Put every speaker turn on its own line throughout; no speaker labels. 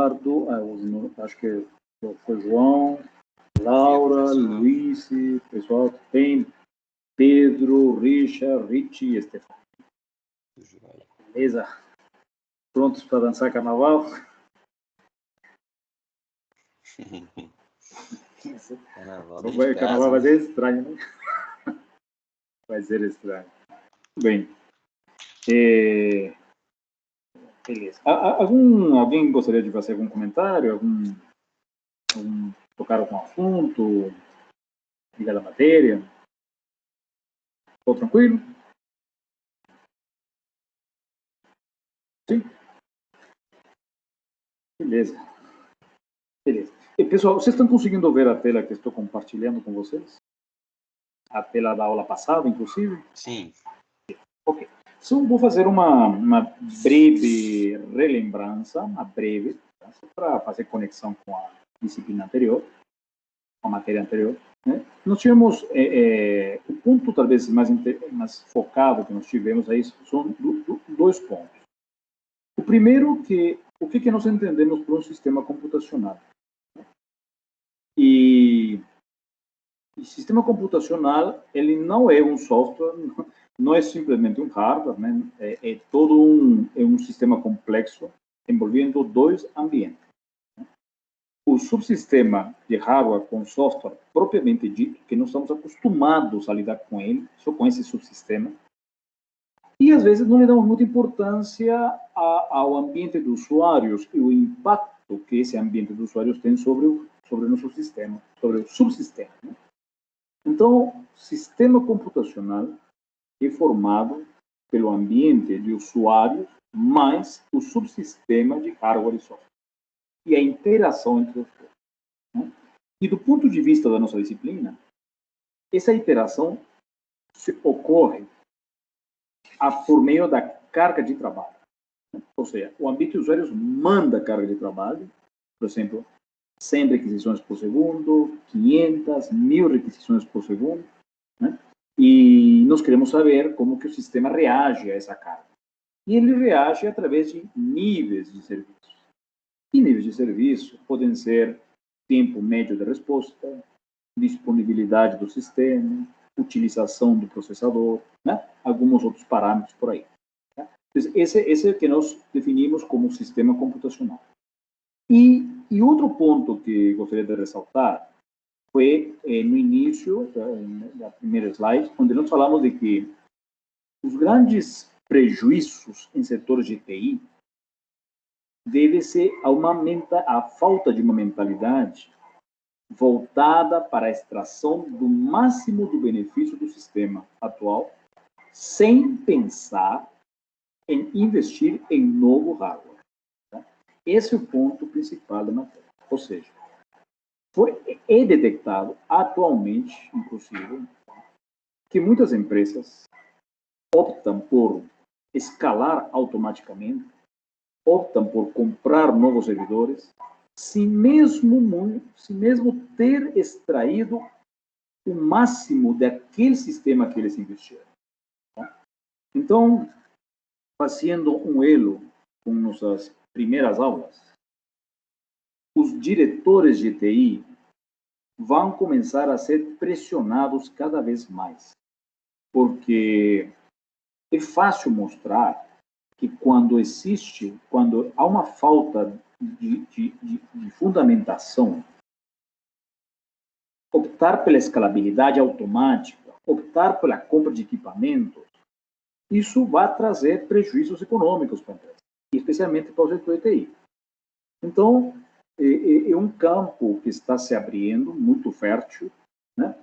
Eduardo, acho que foi João, Laura, Luiz, pessoal, tem Pedro, Richard, Richie e Stefano. Beleza? Prontos para dançar carnaval? Carnaval vai ser estranho, né? Vai ser estranho. Bem. Beleza. Alguém gostaria de fazer algum comentário? Tocar algum assunto? Ligado à matéria? Estou tranquilo? Sim? Beleza. Beleza. E, pessoal, vocês estão conseguindo ver a tela que estou compartilhando com vocês? A tela da aula passada, inclusive?
Sim.
Ok. Então, vou fazer uma breve relembrança, para fazer conexão com a disciplina anterior, com a matéria anterior. Né? Nós tivemos, o ponto talvez mais focado que nós tivemos aí são dois pontos. O primeiro, o que nós entendemos por um sistema computacional. E sistema computacional, ele não é um software, não é simplesmente um hardware, né? É todo um sistema complexo envolvendo dois ambientes. O subsistema de hardware com software propriamente dito, que nós estamos acostumados a lidar com ele, só com esse subsistema, e às vezes não lhe damos muita importância ao ambiente dos usuários e o impacto que esse ambiente dos usuários tem sobre o nosso sistema, sobre o subsistema. Né? Então, sistema computacional é formado pelo ambiente de usuários mais o subsistema de hardware e software. E a interação entre os dois. Né? E do ponto de vista da nossa disciplina, essa interação ocorre por meio da carga de trabalho. Né? Ou seja, o ambiente de usuários manda carga de trabalho, por exemplo, 100 requisições por segundo, 500, 1000 requisições por segundo, né? E nós queremos saber como que o sistema reage a essa carga. E ele reage através de níveis de serviço. E níveis de serviço podem ser tempo médio de resposta, disponibilidade do sistema, utilização do processador, né? Alguns outros parâmetros por aí. Tá? Esse é o que nós definimos como sistema computacional. E outro ponto que gostaria de ressaltar foi no início da primeira slide, onde nós falamos de que os grandes prejuízos em setores de TI deve-se a falta de uma mentalidade voltada para a extração do máximo do benefício do sistema atual, sem pensar em investir em novo hardware. Tá? Esse é o ponto principal da matéria. Ou seja, é detectado atualmente, inclusive, que muitas empresas optam por escalar automaticamente, optam por comprar novos servidores, se mesmo ter extraído o máximo daquele sistema que eles investiram. Tá? Então, fazendo um elo com nossas primeiras aulas, os diretores de TI vão começar a ser pressionados cada vez mais, porque é fácil mostrar que quando há uma falta de fundamentação, optar pela escalabilidade automática, optar pela compra de equipamentos, isso vai trazer prejuízos econômicos para a empresa, especialmente para o setor de TI. Então, é um campo que está se abrindo, muito fértil, né?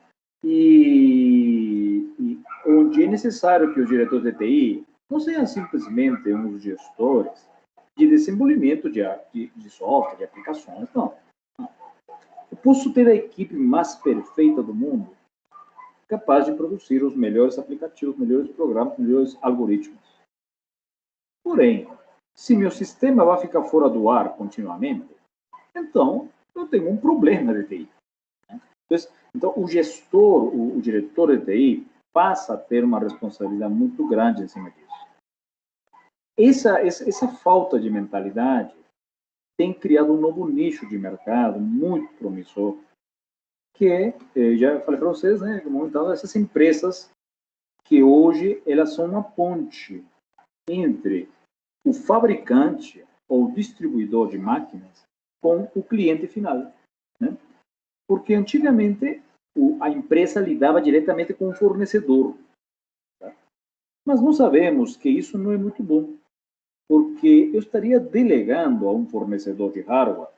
E onde é necessário que os diretores de TI não sejam simplesmente uns gestores de desenvolvimento de software, de aplicações, não. Eu posso ter a equipe mais perfeita do mundo, capaz de produzir os melhores aplicativos, os melhores programas, os melhores algoritmos. Porém, se meu sistema vai ficar fora do ar continuamente, então eu tenho um problema de TI. Né? Então, o gestor, o diretor de TI, passa a ter uma responsabilidade muito grande em cima disso. Essa falta de mentalidade tem criado um novo nicho de mercado muito promissor, que é, já falei para vocês, né, então, essas empresas que hoje elas são uma ponte entre o fabricante ou distribuidor de máquinas com o cliente final, né? Porque antigamente a empresa lidava diretamente com o fornecedor, tá? Mas nós sabemos que isso não é muito bom, porque eu estaria delegando a um fornecedor de hardware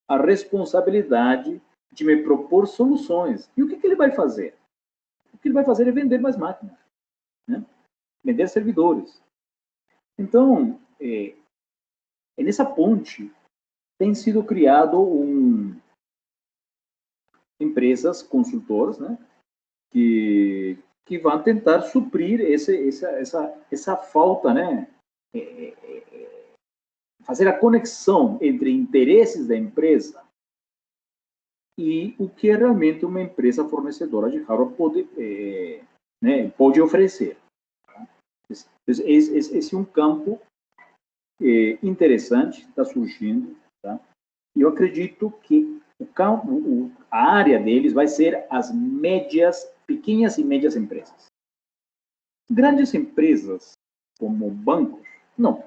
a responsabilidade de me propor soluções. E o que ele vai fazer? O que ele vai fazer é vender mais máquinas, né? Vender servidores. Então, nessa ponte tem sido criado empresas consultoras, né, que vão tentar suprir essa falta, né, fazer a conexão entre interesses da empresa e o que realmente uma empresa fornecedora de hardware pode oferecer. Esse é um campo interessante, está surgindo, tá? E eu acredito que a área deles vai ser as pequenas e médias empresas. Grandes empresas, como bancos, não.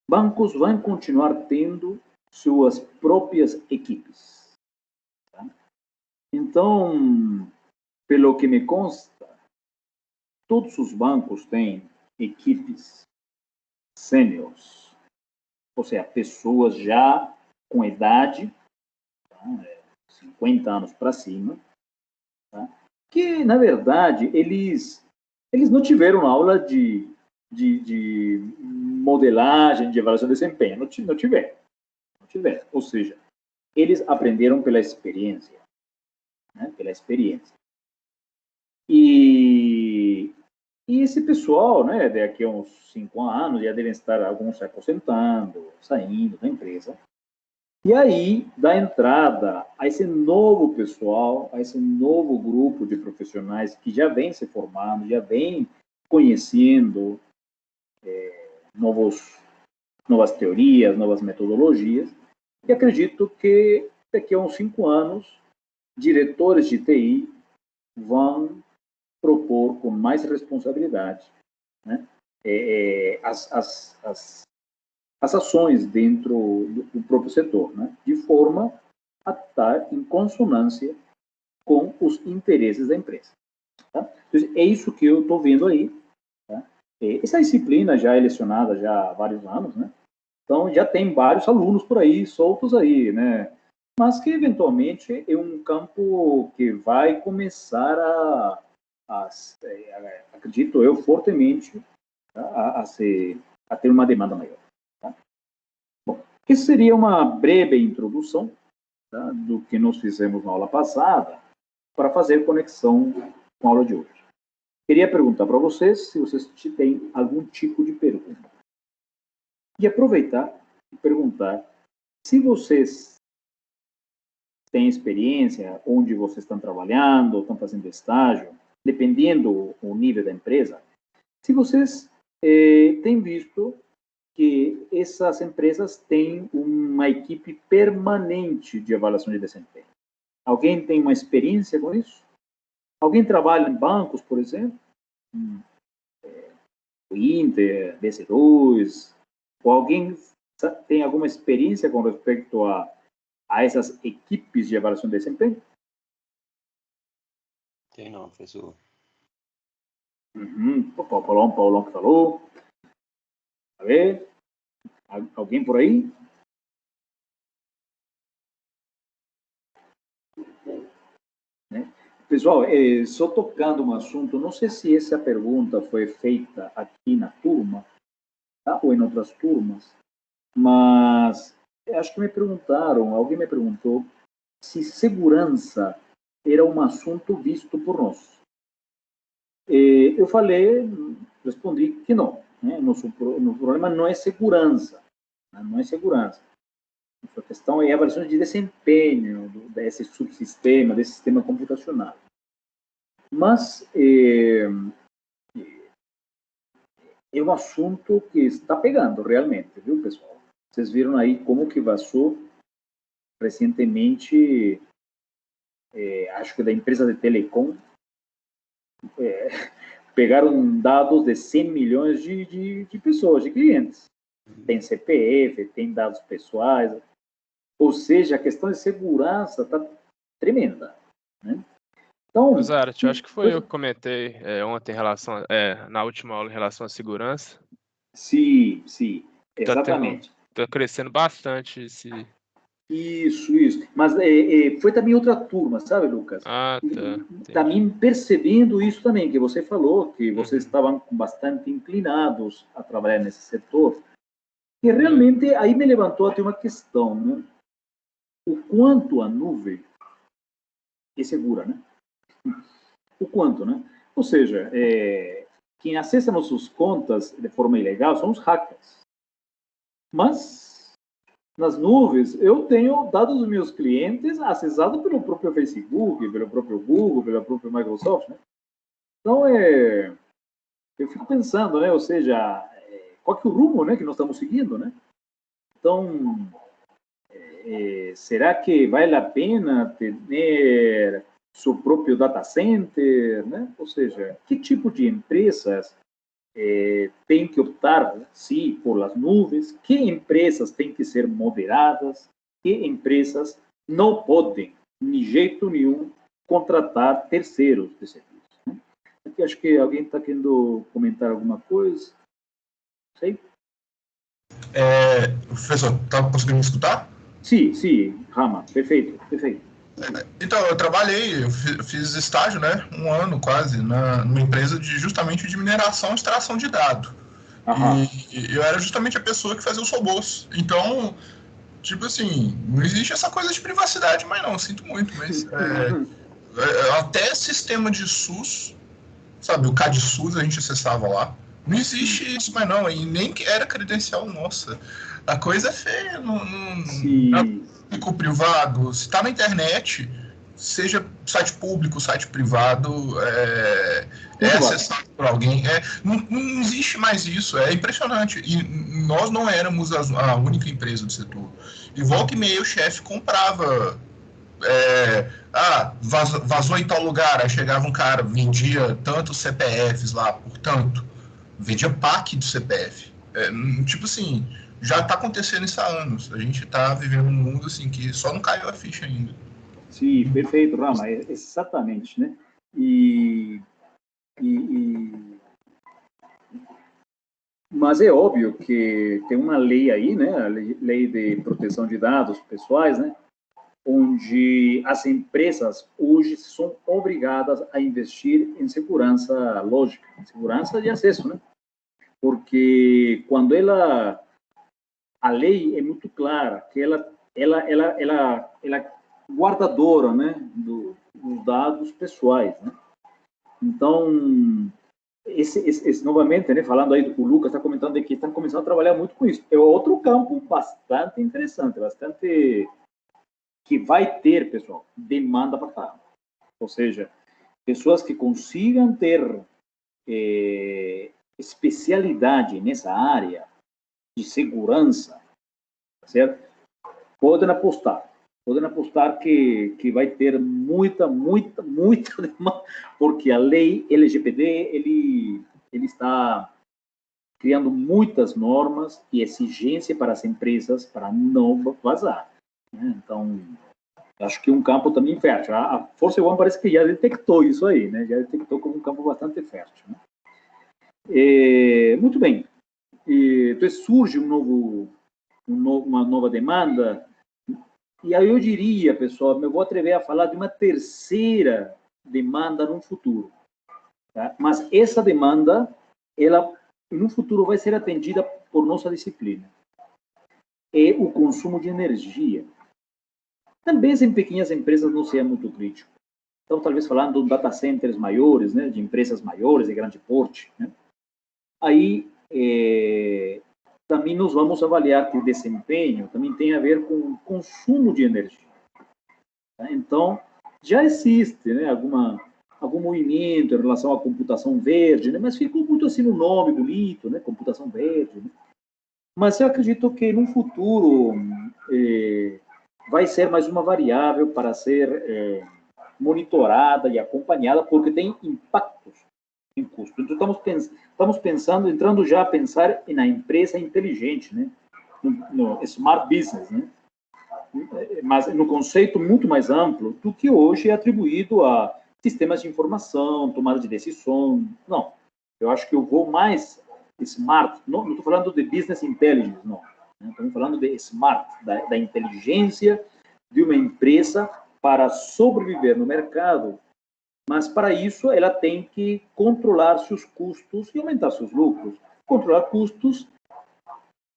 Bancos vão continuar tendo suas próprias equipes, tá? Então, pelo que me consta, todos os bancos têm equipes sêniores, ou seja, pessoas já com idade, tá? 50 anos para cima, tá? Que, na verdade, eles não tiveram aula de modelagem, de avaliação de desempenho, não tiveram. Ou seja, eles aprenderam pela experiência, né? Pela experiência. E esse pessoal, né, daqui a uns 5 anos, já devem estar alguns se aposentando, saindo da empresa. E aí dá entrada a esse novo pessoal, a esse novo grupo de profissionais que já vem se formando, já vem conhecendo novas teorias, novas metodologias. E acredito que daqui a uns 5 anos, diretores de TI vão propor com mais responsabilidade, né, as ações dentro do próprio setor, né, de forma a estar em consonância com os interesses da empresa. Tá? Então, é isso que eu estou vendo aí. Tá? Essa disciplina já é lecionada já há vários anos, né? Então já tem vários alunos por aí, soltos aí, né? Mas que eventualmente é um campo que vai começar acredito eu fortemente, tá? a ter uma demanda maior. Tá? Bom, isso seria uma breve introdução, tá, do que nós fizemos na aula passada para fazer conexão com a aula de hoje. Queria perguntar para vocês se vocês têm algum tipo de pergunta. E aproveitar e perguntar se vocês têm experiência, onde vocês estão trabalhando, estão fazendo estágio, dependendo do nível da empresa, se vocês têm visto que essas empresas têm uma equipe permanente de avaliação de desempenho. Alguém tem uma experiência com isso? Alguém trabalha em bancos, por exemplo? O Inter, BC2, ou alguém tem alguma experiência com respeito a essas equipes de avaliação de desempenho?
Tem não, professor.
O Paulão que falou. A ver? Alguém por aí? Né? Pessoal, só tocando um assunto, não sei se essa pergunta foi feita aqui na turma, tá? Ou em outras turmas, mas acho que me perguntaram, alguém me perguntou se segurança era um assunto visto por nós. Eu respondi que não. Né? Nosso problema não é segurança. Né? Não é segurança. A questão é a avaliação de desempenho desse subsistema, desse sistema computacional. Mas é um assunto que está pegando realmente, viu, pessoal? Vocês viram aí como que vazou recentemente, acho que da empresa de telecom, pegaram dados de 100 milhões de pessoas, de clientes. Tem CPF, tem dados pessoais, ou seja, a questão de segurança está tremenda, né? Então,
Zara, eu acho que foi eu que comentei ontem em relação, na última aula em relação à segurança.
sim, exatamente.
Está crescendo bastante esse...
Isso. Mas foi também outra turma, sabe, Lucas?
Ah, tá.
Também percebendo isso também, que você falou, que vocês estavam bastante inclinados a trabalhar nesse setor. E realmente aí me levantou até uma questão, né? O quanto a nuvem é segura, né? O quanto, né? Ou seja, quem acessa nossas contas de forma ilegal são os hackers. Mas, nas nuvens, eu tenho dados dos meus clientes acessados pelo próprio Facebook, pelo próprio Google, pela própria Microsoft, né? Então, eu fico pensando, né? Ou seja, qual que é o rumo, né, que nós estamos seguindo, né? Então, será que vale a pena ter seu próprio data center, né? Ou seja, que tipo de empresas tem que optar, sim, por as nuvens, que empresas têm que ser moderadas, que empresas não podem, de jeito nenhum, contratar terceiros de serviço, né? Aqui acho que alguém está querendo comentar alguma coisa. Sei.
Professor, está conseguindo me escutar?
Sim, Rama, perfeito.
Então, eu fiz estágio, né, 1 ano quase, numa empresa justamente de mineração e extração de dado. E eu era justamente a pessoa que fazia os robôs. Então, tipo assim, não existe essa coisa de privacidade, mas não, sinto muito, mas até sistema de SUS, sabe, o CAD-SUS a gente acessava lá. Não existe isso, mas não, e nem que era credencial nossa. A coisa é feia, não público, privado, se está na internet, seja site público, site privado, é acessado por alguém. Não existe mais isso, é impressionante. E nós não éramos a única empresa do setor. E volta e meia o chefe comprava. Vazou em tal lugar, aí chegava um cara, vendia tantos CPFs lá, portanto, vendia PAC do CPF. Tipo assim, já está acontecendo isso há anos. A gente está vivendo um mundo assim que só não caiu a ficha ainda.
Sim, perfeito, Rama, exatamente, né? Mas é óbvio que tem uma lei aí, né? A lei de proteção de dados pessoais, né? Onde as empresas hoje são obrigadas a investir em segurança lógica, em segurança de acesso, né? Porque quando a lei é muito clara, que ela é guardadora, né, dos dados pessoais, né? Então, novamente, né, falando aí, o Lucas está comentando que estão começando a trabalhar muito com isso. É outro campo bastante interessante, bastante que vai ter, pessoal, demanda para caramba. Ou seja, pessoas que consigam ter especialidade nessa área de segurança, certo? Podem apostar que vai ter muita demanda, porque a lei LGPD, ele está criando muitas normas e exigência para as empresas para não vazar, né? Então, acho que é um campo também fértil. A Force One parece que já detectou isso aí, né? Já detectou como um campo bastante fértil, né? Muito bem. Então surge uma nova demanda, e aí eu diria, pessoal, eu vou atrever a falar de uma terceira demanda no futuro, tá? Mas essa demanda, ela no futuro vai ser atendida por nossa disciplina. É o consumo de energia. Talvez em pequenas empresas não seja muito crítico. Então, talvez falando de data centers maiores, né, de empresas maiores, de grande porte, né? Aí, também nós vamos avaliar que o desempenho também tem a ver com o consumo de energia. Tá? Então, já existe, né, algum movimento em relação à computação verde, né, mas ficou muito assim no nome bonito, né, computação verde, né? Mas eu acredito que no futuro vai ser mais uma variável para ser monitorada e acompanhada, porque tem impactos em custo. Então, estamos pensando, entrando já a pensar na empresa inteligente, né? No smart business, né? Mas no conceito muito mais amplo do que hoje é atribuído a sistemas de informação, tomada de decisão. Não, eu acho que eu vou mais smart, não estou falando de business intelligence, não. Estamos falando de smart, da inteligência de uma empresa para sobreviver no mercado, mas para isso ela tem que controlar seus custos e aumentar seus lucros. Controlar custos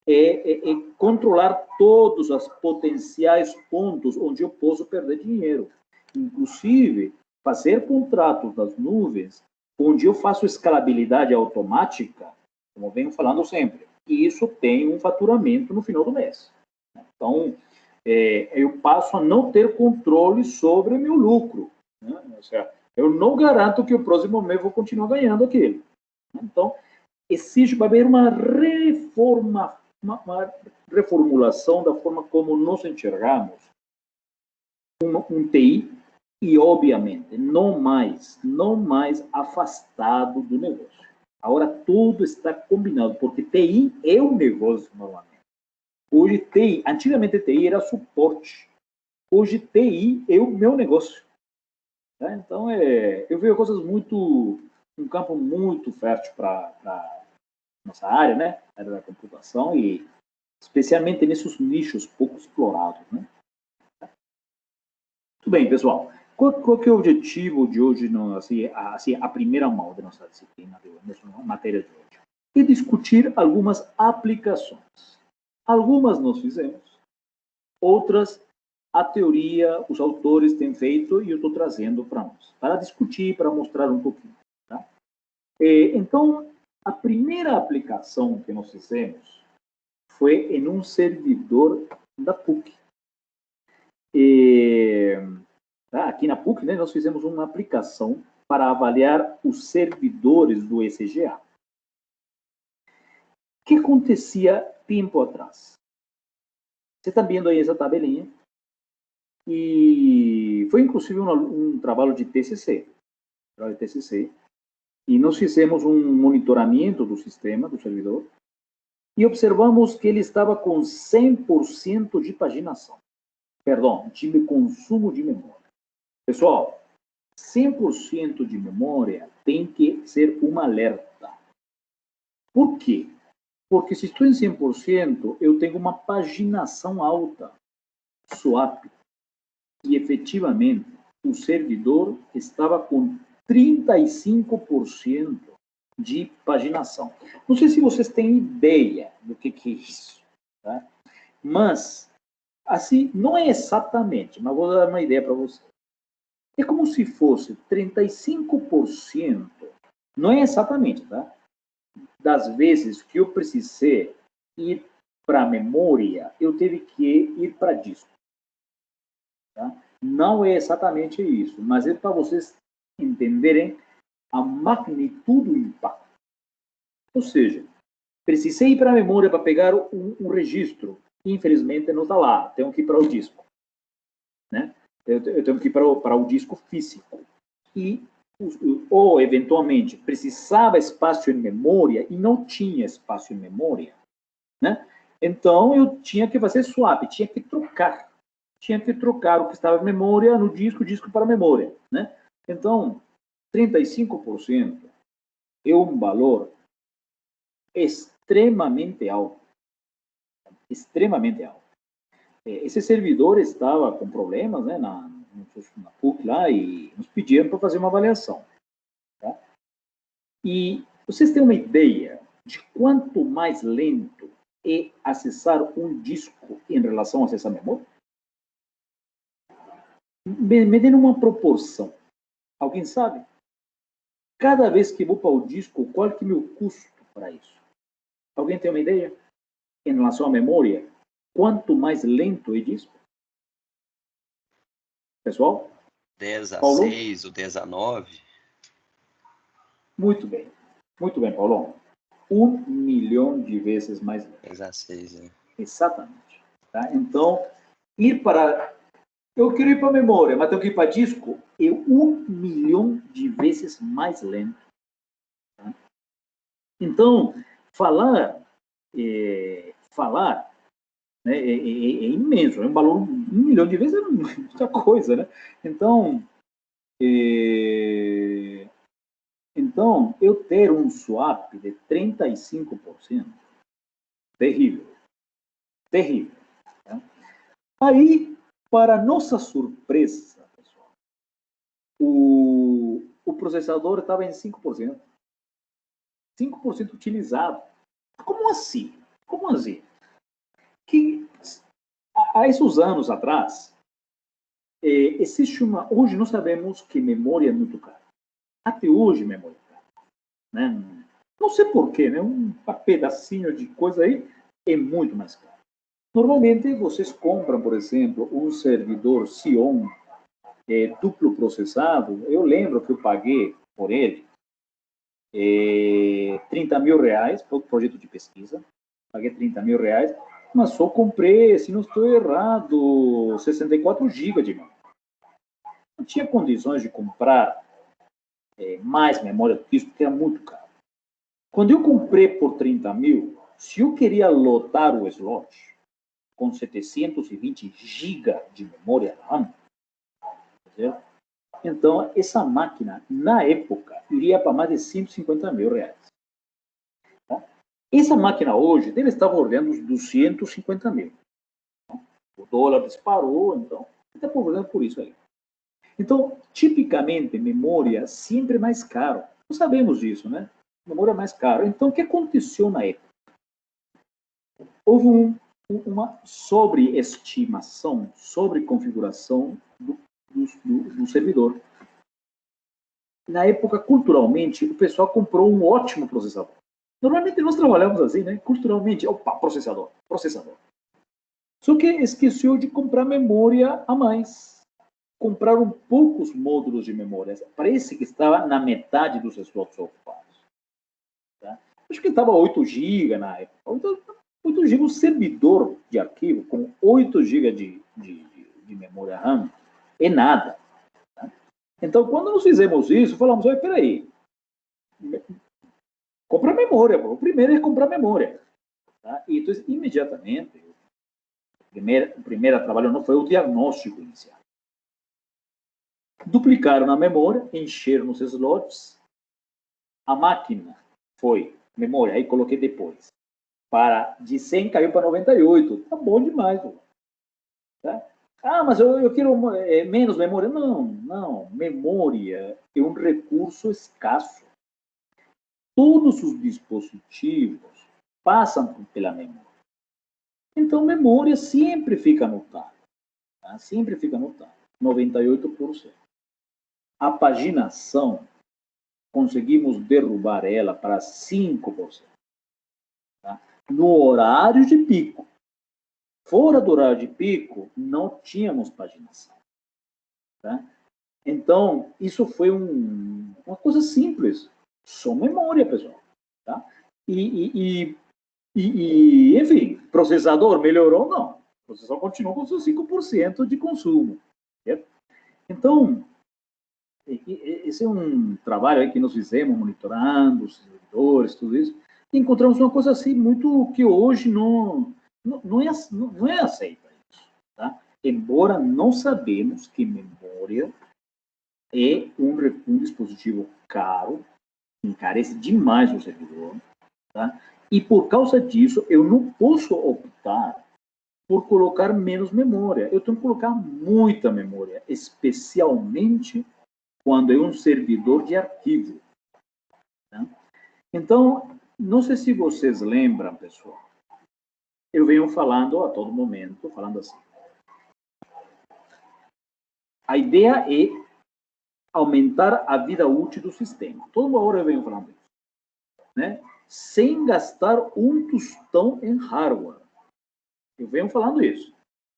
é controlar todos os potenciais pontos onde eu posso perder dinheiro. Inclusive, fazer contratos das nuvens, onde eu faço escalabilidade automática, como venho falando sempre, e isso tem um faturamento no final do mês. Então, eu passo a não ter controle sobre o meu lucro. Né? Ou seja, eu não garanto que o próximo mês vou continuar ganhando aquilo. Então, vai haver uma reformulação da forma como nós enxergamos um TI e, obviamente, não mais afastado do negócio. Agora tudo está combinado, porque TI é um negócio novamente. Hoje TI, antigamente TI era suporte. Hoje TI é o meu negócio. Tá? Então, eu vejo coisas um campo muito fértil para nossa área, né? A área da computação e especialmente nesses nichos pouco explorados, né? Muito bem, pessoal. Qual que é o objetivo de hoje, a primeira mão da nossa disciplina, da nossa matéria de hoje? É discutir algumas aplicações. Algumas nós fizemos, outras a teoria, os autores têm feito e eu estou trazendo para nós, para discutir, para mostrar um pouquinho. Tá? Então, a primeira aplicação que nós fizemos foi em um servidor da PUC. Aqui na PUC, né, nós fizemos uma aplicação para avaliar os servidores do ECGA. O que acontecia tempo atrás? Você está vendo aí essa tabelinha? E foi inclusive um trabalho de TCC. E nós fizemos um monitoramento do sistema, do servidor, e observamos que ele estava com 100% de paginação. Perdão, de consumo de memória. Pessoal, 100% de memória tem que ser um alerta. Por quê? Porque se estou em 100%, eu tenho uma paginação alta, swap. E, efetivamente, o servidor estava com 35% de paginação. Não sei se vocês têm ideia do que é isso, tá? Mas, assim, não é exatamente, mas vou dar uma ideia para vocês. É como se fosse 35%, não é exatamente, tá? Das vezes que eu precisei ir para a memória, eu tive que ir para disco. Tá? Não é exatamente isso, mas é para vocês entenderem a magnitude do impacto. Ou seja, precisei ir para a memória para pegar um registro. Infelizmente, não está lá. Tenho que ir para o disco. Né? Eu tenho que ir para o disco físico. Ou, eventualmente, precisava espaço em memória e não tinha espaço em memória. Né? Então, eu tinha que fazer swap, tinha que trocar. Tinha que trocar o que estava em memória no disco, disco para memória. Né? Então, 35% é um valor extremamente alto. Extremamente alto. Esse servidor estava com problemas, né, na PUC lá, e nos pediram para fazer uma avaliação. Tá? E vocês têm uma ideia de quanto mais lento é acessar um disco em relação a acessar a memória? Me dê uma proporção. Alguém sabe? Cada vez que vou para o disco, qual que é o meu custo para isso? Alguém tem uma ideia? Em relação à memória, quanto mais lento é disco? Pessoal?
10 a
Paulo?
6 ou 10 a 9.
Muito bem, Paulo. 1 milhão de vezes mais lento.
10 a 6, né?
Exatamente. Tá? Então, ir para... Eu quero ir para a memória, mas tenho que ir para disco, é 1 milhão de vezes mais lento. Tá? Então, falar, né, é imenso, é um valor 1 milhão de vezes, é muita coisa, né? Então, eu ter um swap de 35%, terrível. Terrível. Tá? Aí, para nossa surpresa, pessoal, o processador estava em 5%. 5% utilizado. Como assim? Como assim? Que há esses anos atrás, existe uma... Hoje nós sabemos que memória é muito cara. Até hoje, memória é cara. Né? Não sei porquê, né? Um pedacinho de coisa aí é muito mais caro. Normalmente, vocês compram, por exemplo, um servidor Xeon duplo processado. Eu lembro que eu paguei por ele 30 mil reais para o projeto de pesquisa. Paguei 30 mil reais, mas só comprei, se não estou errado, 64 GB de memória. Não tinha condições de comprar mais memória do que isso, porque era muito caro. Quando eu comprei por 30 mil, se eu queria lotar o slot com 720 GB de memória RAM, certo? Então, essa máquina, na época, iria para mais de 150 mil reais. Tá? Essa máquina hoje deve estar valendo uns 250 mil. Tá? O dólar disparou, então, está valendo por isso aí. Então, tipicamente, memória sempre mais caro. Nós sabemos disso, né? Memória mais caro. Então, o que aconteceu na época? Houve uma sobreestimação, sobreconfiguração do servidor. Na época, culturalmente, o pessoal comprou um ótimo processador. Normalmente nós trabalhamos assim, né? Culturalmente, opa, processador. Só que esqueceu de comprar memória a mais. Compraram poucos módulos de memória. Parece que estava na metade dos slots ocupados. Tá? Acho que estava 8 GB na época. 8 GB, um servidor de arquivo com 8 GB de memória RAM é nada. Tá? Então, quando nós fizemos isso, falamos, olha, peraí, compra memória, o primeiro é comprar memória. Tá? E então, imediatamente, o primeiro trabalho não foi o diagnóstico inicial. Duplicaram a memória, encheram os slots, a máquina foi memória, aí coloquei depois. De 100 caiu para 98. Tá bom demais. Tá? Ah, mas eu quero menos memória. Não. Memória é um recurso escasso. Todos os dispositivos passam pela memória. Então, memória sempre fica anotada. Tá? Sempre fica anotada. 98%. A paginação, conseguimos derrubar ela para 5%. Tá? No horário de pico. Fora do horário de pico, não tínhamos paginação. Tá? Então, isso foi uma coisa simples. Só memória, pessoal. Tá? Enfim, processador melhorou? Não. O processador continuou com seus 5% de consumo. Certo? Então, esse é um trabalho aí que nós fizemos, monitorando os servidores, tudo isso, e encontramos uma coisa assim, muito que hoje não é aceita isso, tá? Embora não sabemos que memória é um dispositivo caro, encarece demais o servidor, tá? E por causa disso, eu não posso optar por colocar menos memória. Eu tenho que colocar muita memória, especialmente quando é um servidor de arquivo. Tá? Então, não sei se vocês lembram, pessoal, eu venho falando a todo momento, falando assim. A ideia é aumentar a vida útil do sistema. Toda hora eu venho falando isso. Né? Sem gastar um tostão em hardware. Eu venho falando isso.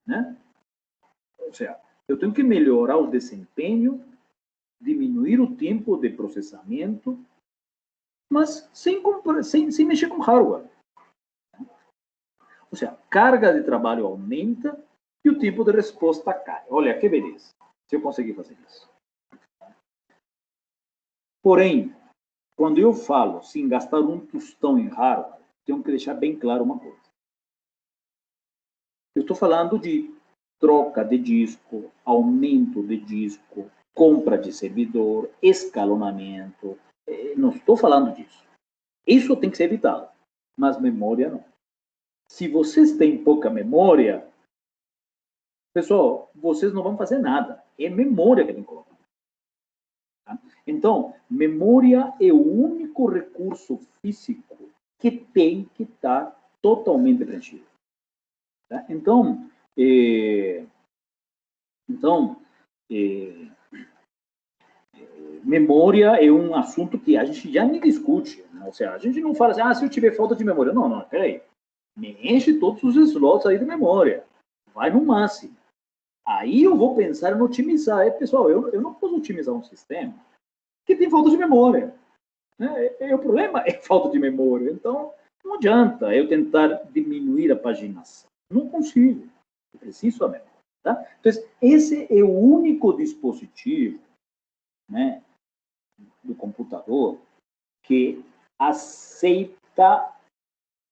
Né? Ou seja, eu tenho que melhorar o desempenho, diminuir o tempo de processamento mas sem mexer com hardware. Ou seja, a carga de trabalho aumenta e o tempo de resposta cai. Olha que beleza, se eu conseguir fazer isso. Porém, quando eu falo sem gastar um tostão em hardware, tenho que deixar bem claro uma coisa. Eu estou falando de troca de disco, aumento de disco, compra de servidor, escalonamento. Não estou falando disso. Isso tem que ser evitado, mas memória não. Se vocês têm pouca memória, pessoal, vocês não vão fazer nada. É memória que tem que colocar. Tá? Então, memória é o único recurso físico que tem que estar totalmente preenchido. Tá? Então, memória é um assunto que a gente já nem discute. Né? Ou seja, a gente não fala assim, se eu tiver falta de memória. Não, peraí. Me enche todos os slots aí de memória. Vai no máximo. Aí eu vou pensar em otimizar. Pessoal, eu não posso otimizar um sistema que tem falta de memória. Né? O problema é falta de memória. Então, não adianta eu tentar diminuir a paginação. Não consigo. Eu preciso da memória. Tá? Então, esse é o único dispositivo, né, do computador que aceita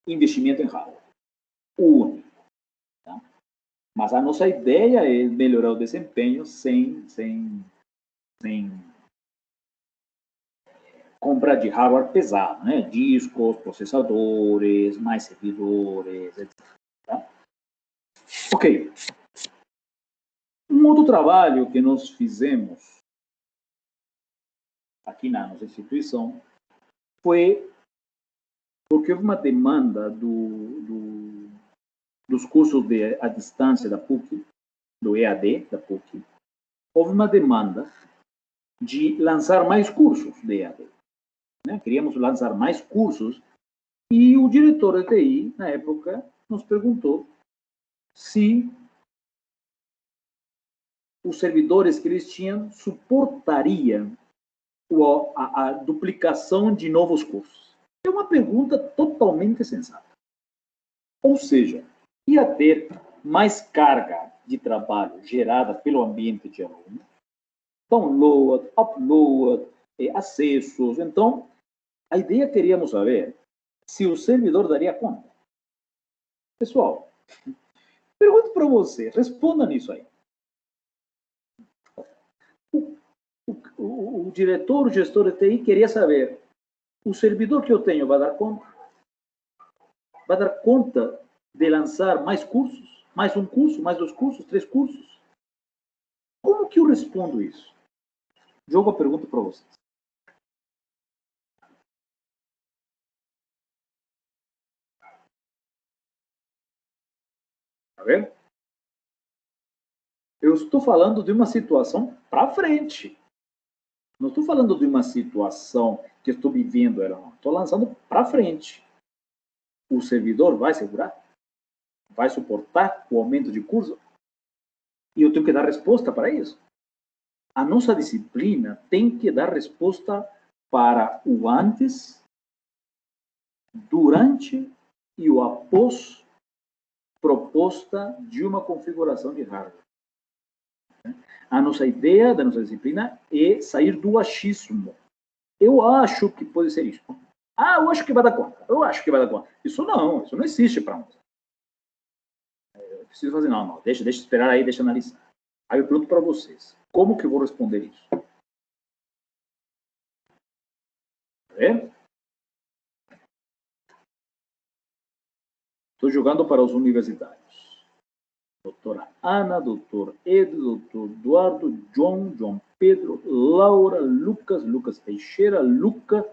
investimento em hardware. O único. Tá? Mas a nossa ideia é melhorar o desempenho sem compra de hardware pesado, né? Discos, processadores, mais servidores, etc. Tá? Ok. Um outro trabalho que nós fizemos aqui na nossa instituição foi porque houve uma demanda dos cursos à distância da PUC, do EAD da PUC, houve uma demanda de lançar mais cursos de EAD. Né? Queríamos lançar mais cursos e o diretor de TI, na época, nos perguntou se os servidores que eles tinham suportariam a duplicação de novos cursos. É uma pergunta totalmente sensata. Ou seja, ia ter mais carga de trabalho gerada pelo ambiente de aluno, download, upload, acessos. Então, a ideia queríamos saber se o servidor daria conta. Pessoal, pergunto para você, responda nisso aí. O diretor, o gestor de TI queria saber, o servidor que eu tenho vai dar conta? Vai dar conta de lançar mais cursos? Mais um curso, mais 2 cursos, 3 cursos? Como que eu respondo isso? Jogo a pergunta para vocês. Tá vendo? Eu estou falando de uma situação para frente. Não estou falando de uma situação que estou vivendo ela, não. Estou lançando para frente. O servidor vai segurar? Vai suportar o aumento de curso? E eu tenho que dar resposta para isso. A nossa disciplina tem que dar resposta para o antes, durante e o após proposta de uma configuração de hardware. A nossa ideia da nossa disciplina é sair do achismo. Eu acho que pode ser isso. Eu acho que vai dar conta. Eu acho que vai dar conta. Isso não existe para nós. Eu preciso fazer, não. Deixa esperar aí, deixa analisar. Aí eu pergunto para vocês, como que eu vou responder isso? Tá vendo? Estou jogando para os universitários. Doutora Ana, doutor Edu, doutor Eduardo, João Pedro, Laura, Lucas Teixeira, Luca,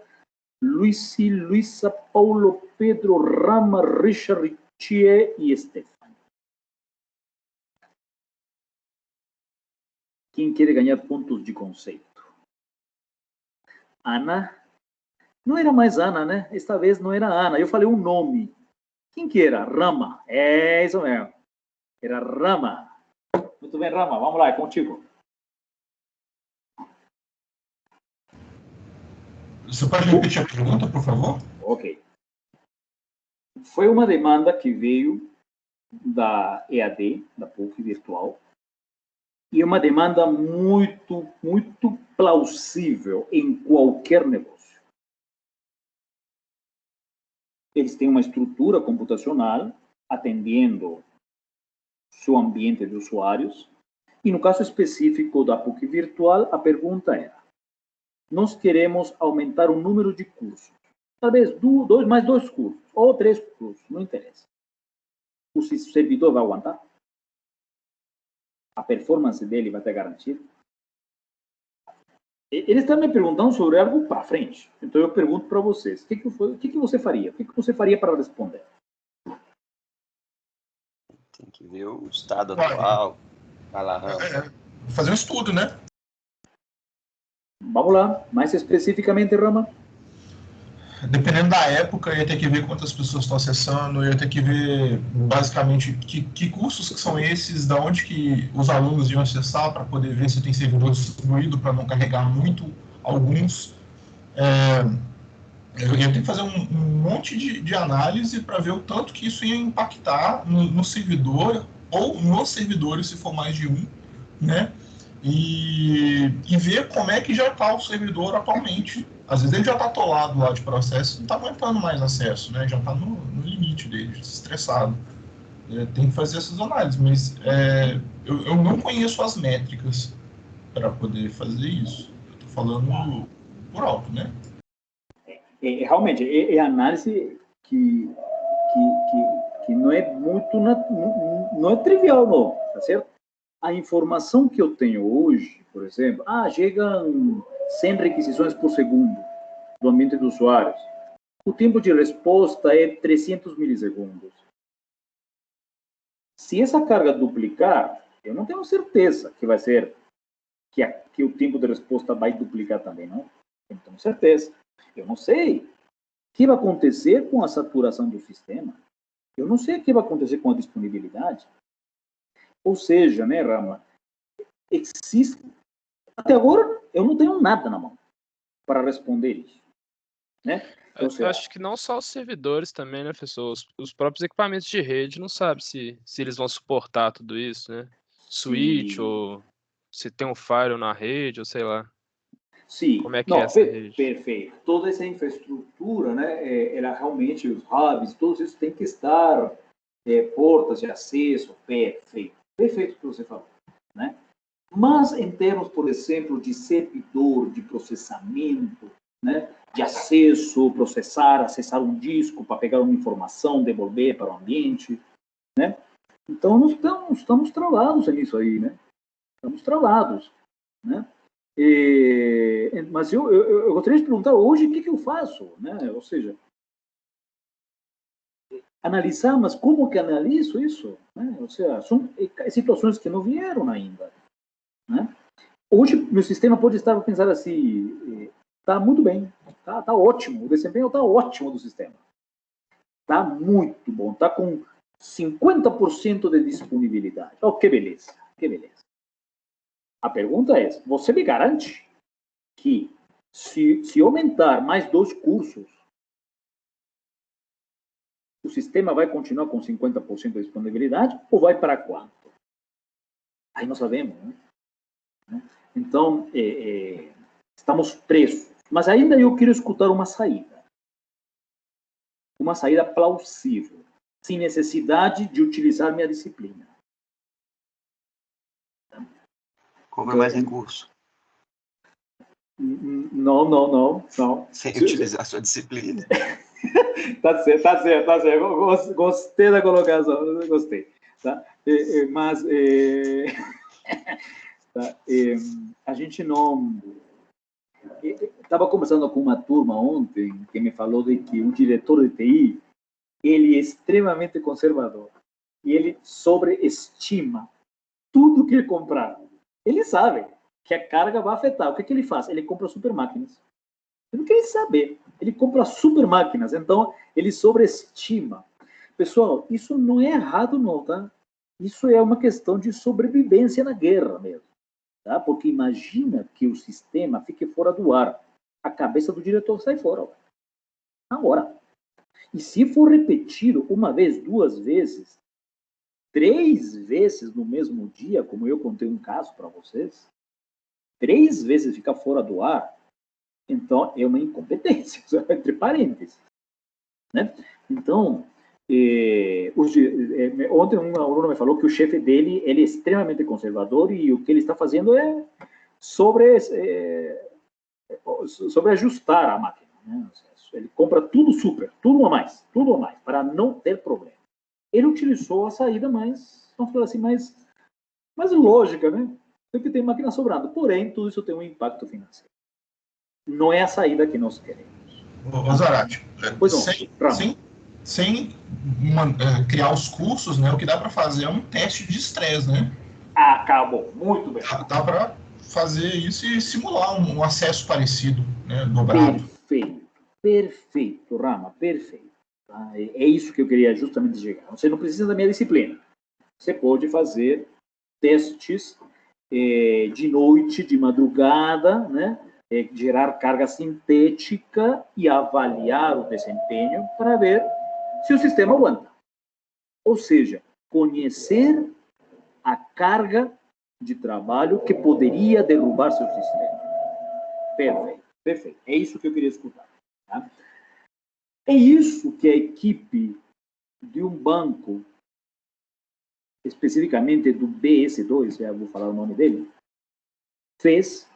Luisi, Luisa, Paulo, Pedro, Rama, Richard, Richie e Stefano. Quem quer ganhar pontos de conceito? Ana? Não era mais Ana, né? Esta vez não era Ana. Eu falei um nome. Quem que era? Rama. É isso mesmo. Era Rama. Muito bem, Rama. Vamos lá, é contigo.
Você pode repetir a pergunta, por favor?
Ok. Foi uma demanda que veio da EAD, da PUC Virtual, e é uma demanda muito, muito plausível em qualquer negócio. Eles têm uma estrutura computacional atendendo seu ambiente de usuários, e no caso específico da PUC Virtual, a pergunta era: nós queremos aumentar o número de cursos, talvez mais dois cursos, ou 3 cursos, não interessa. O servidor vai aguentar? A performance dele vai ter garantida? Eles estão me perguntando sobre algo para frente. Então eu pergunto para vocês, o que você faria? O que você faria para responder?
Tem que ver o estado atual. Vai lá, Rama.
Fazer um estudo, né?
Vamos lá, mais especificamente, Rama.
Dependendo da época, eu ia ter que ver quantas pessoas estão acessando, eu ia ter que ver, basicamente, que cursos que são esses, da onde que os alunos iam acessar, para poder ver se tem servidor distribuído, para não carregar muito alguns. Eu ia ter que fazer um monte de análise para ver o tanto que isso ia impactar no servidor, ou nos servidores, se for mais de um, né? E ver como é que já está o servidor atualmente. Às vezes ele já está atolado lá de processo, não está aguentando mais acesso, né? Já está no limite dele, estressado. Tem que fazer essas análises, mas eu não conheço as métricas para poder fazer isso. Eu estou falando por alto, né?
Realmente, é análise que não é muito, não é trivial, não, tá certo? A informação que eu tenho hoje, por exemplo, chegam 100 requisições por segundo do ambiente dos usuários. O tempo de resposta é 300 milissegundos. Se essa carga duplicar, eu não tenho certeza que vai ser, que o tempo de resposta vai duplicar também, não? Eu não tenho certeza. Eu não sei o que vai acontecer com a saturação do sistema. Eu não sei o que vai acontecer com a disponibilidade. Ou seja, né, Rama, existe... Até agora, eu não tenho nada na mão para responder isso. Né?
Eu acho que não só os servidores também, né, professor? Os próprios equipamentos de rede não sabem se eles vão suportar tudo isso, né? Switch, ou se tem um firewall na rede, ou sei lá.
Sim.
Como é que é essa rede?
Perfeito. Toda essa infraestrutura, né, ela realmente, os hubs, todos isso tem que estar, portas de acesso, perfeito. Perfeito o que você falou, né? Mas em termos, por exemplo, de servidor, de processamento, né, de acesso, acessar um disco para pegar uma informação, devolver para o ambiente, né? Então, nós estamos travados nisso aí, né? Estamos travados, né? Mas eu gostaria de perguntar hoje o que eu faço, né? Ou seja, analisar, mas como que analiso isso? Né? Ou seja, são situações que não vieram ainda, né? Hoje, meu sistema pode estar a pensar assim, está muito bem, está ótimo, o desempenho está ótimo do sistema. Está muito bom, está com 50% de disponibilidade. Oh, que beleza, que beleza. A pergunta é, você me garante que se aumentar mais 2 cursos, o sistema vai continuar com 50% de disponibilidade ou vai para quanto? Aí não sabemos, né? Então, estamos presos. Mas ainda eu quero escutar uma saída. Uma saída plausível, sem necessidade de utilizar minha disciplina.
Compre mais recurso.
Não.
Sem utilizar sua disciplina.
Tá certo. Gostei da colocação, gostei. Tá? Mas tá? A gente não... Estava conversando com uma turma ontem que me falou de que o diretor de TI, ele é extremamente conservador e ele sobreestima tudo que ele comprar. Ele sabe que a carga vai afetar. O que ele faz? Ele compra super máquinas. Ele não quer saber. Ele compra super máquinas. Então, ele sobreestima. Pessoal, isso não é errado não, tá? Isso é uma questão de sobrevivência na guerra mesmo. Tá? Porque imagina que o sistema fique fora do ar. a cabeça do diretor sai fora. Agora. E se for repetido uma vez, 2 vezes, 3 vezes no mesmo dia, como eu contei um caso para vocês, 3 vezes ficar fora do ar, então é uma incompetência, entre parênteses. Né? Então, ontem um aluno me falou que o chefe dele ele é extremamente conservador e o que ele está fazendo é sobre ajustar a máquina. Né? Ele compra tudo super, tudo a mais, para não ter problema. Ele utilizou a saída mais, vamos falar assim, mais lógica, né? Porque tem máquina sobrando. Porém, tudo isso tem um impacto financeiro. Não é a saída que nós queremos.
Zarate, sem criar os cursos, né? O que dá para fazer é um teste de estresse, né?
Acabou. Muito bem.
Dá para fazer isso e simular um acesso parecido, né? Dobrado.
Perfeito, Rama, perfeito. Tá? É isso que eu queria justamente chegar. Você não precisa da minha disciplina. Você pode fazer testes de noite, de madrugada, né? Gerar carga sintética e avaliar o desempenho para ver se o sistema aguenta. Ou seja, conhecer a carga de trabalho que poderia derrubar seu sistema. Perfeito. É isso que eu queria escutar. Tá? É isso que a equipe de um banco, especificamente do BS2, já vou falar o nome dele, fez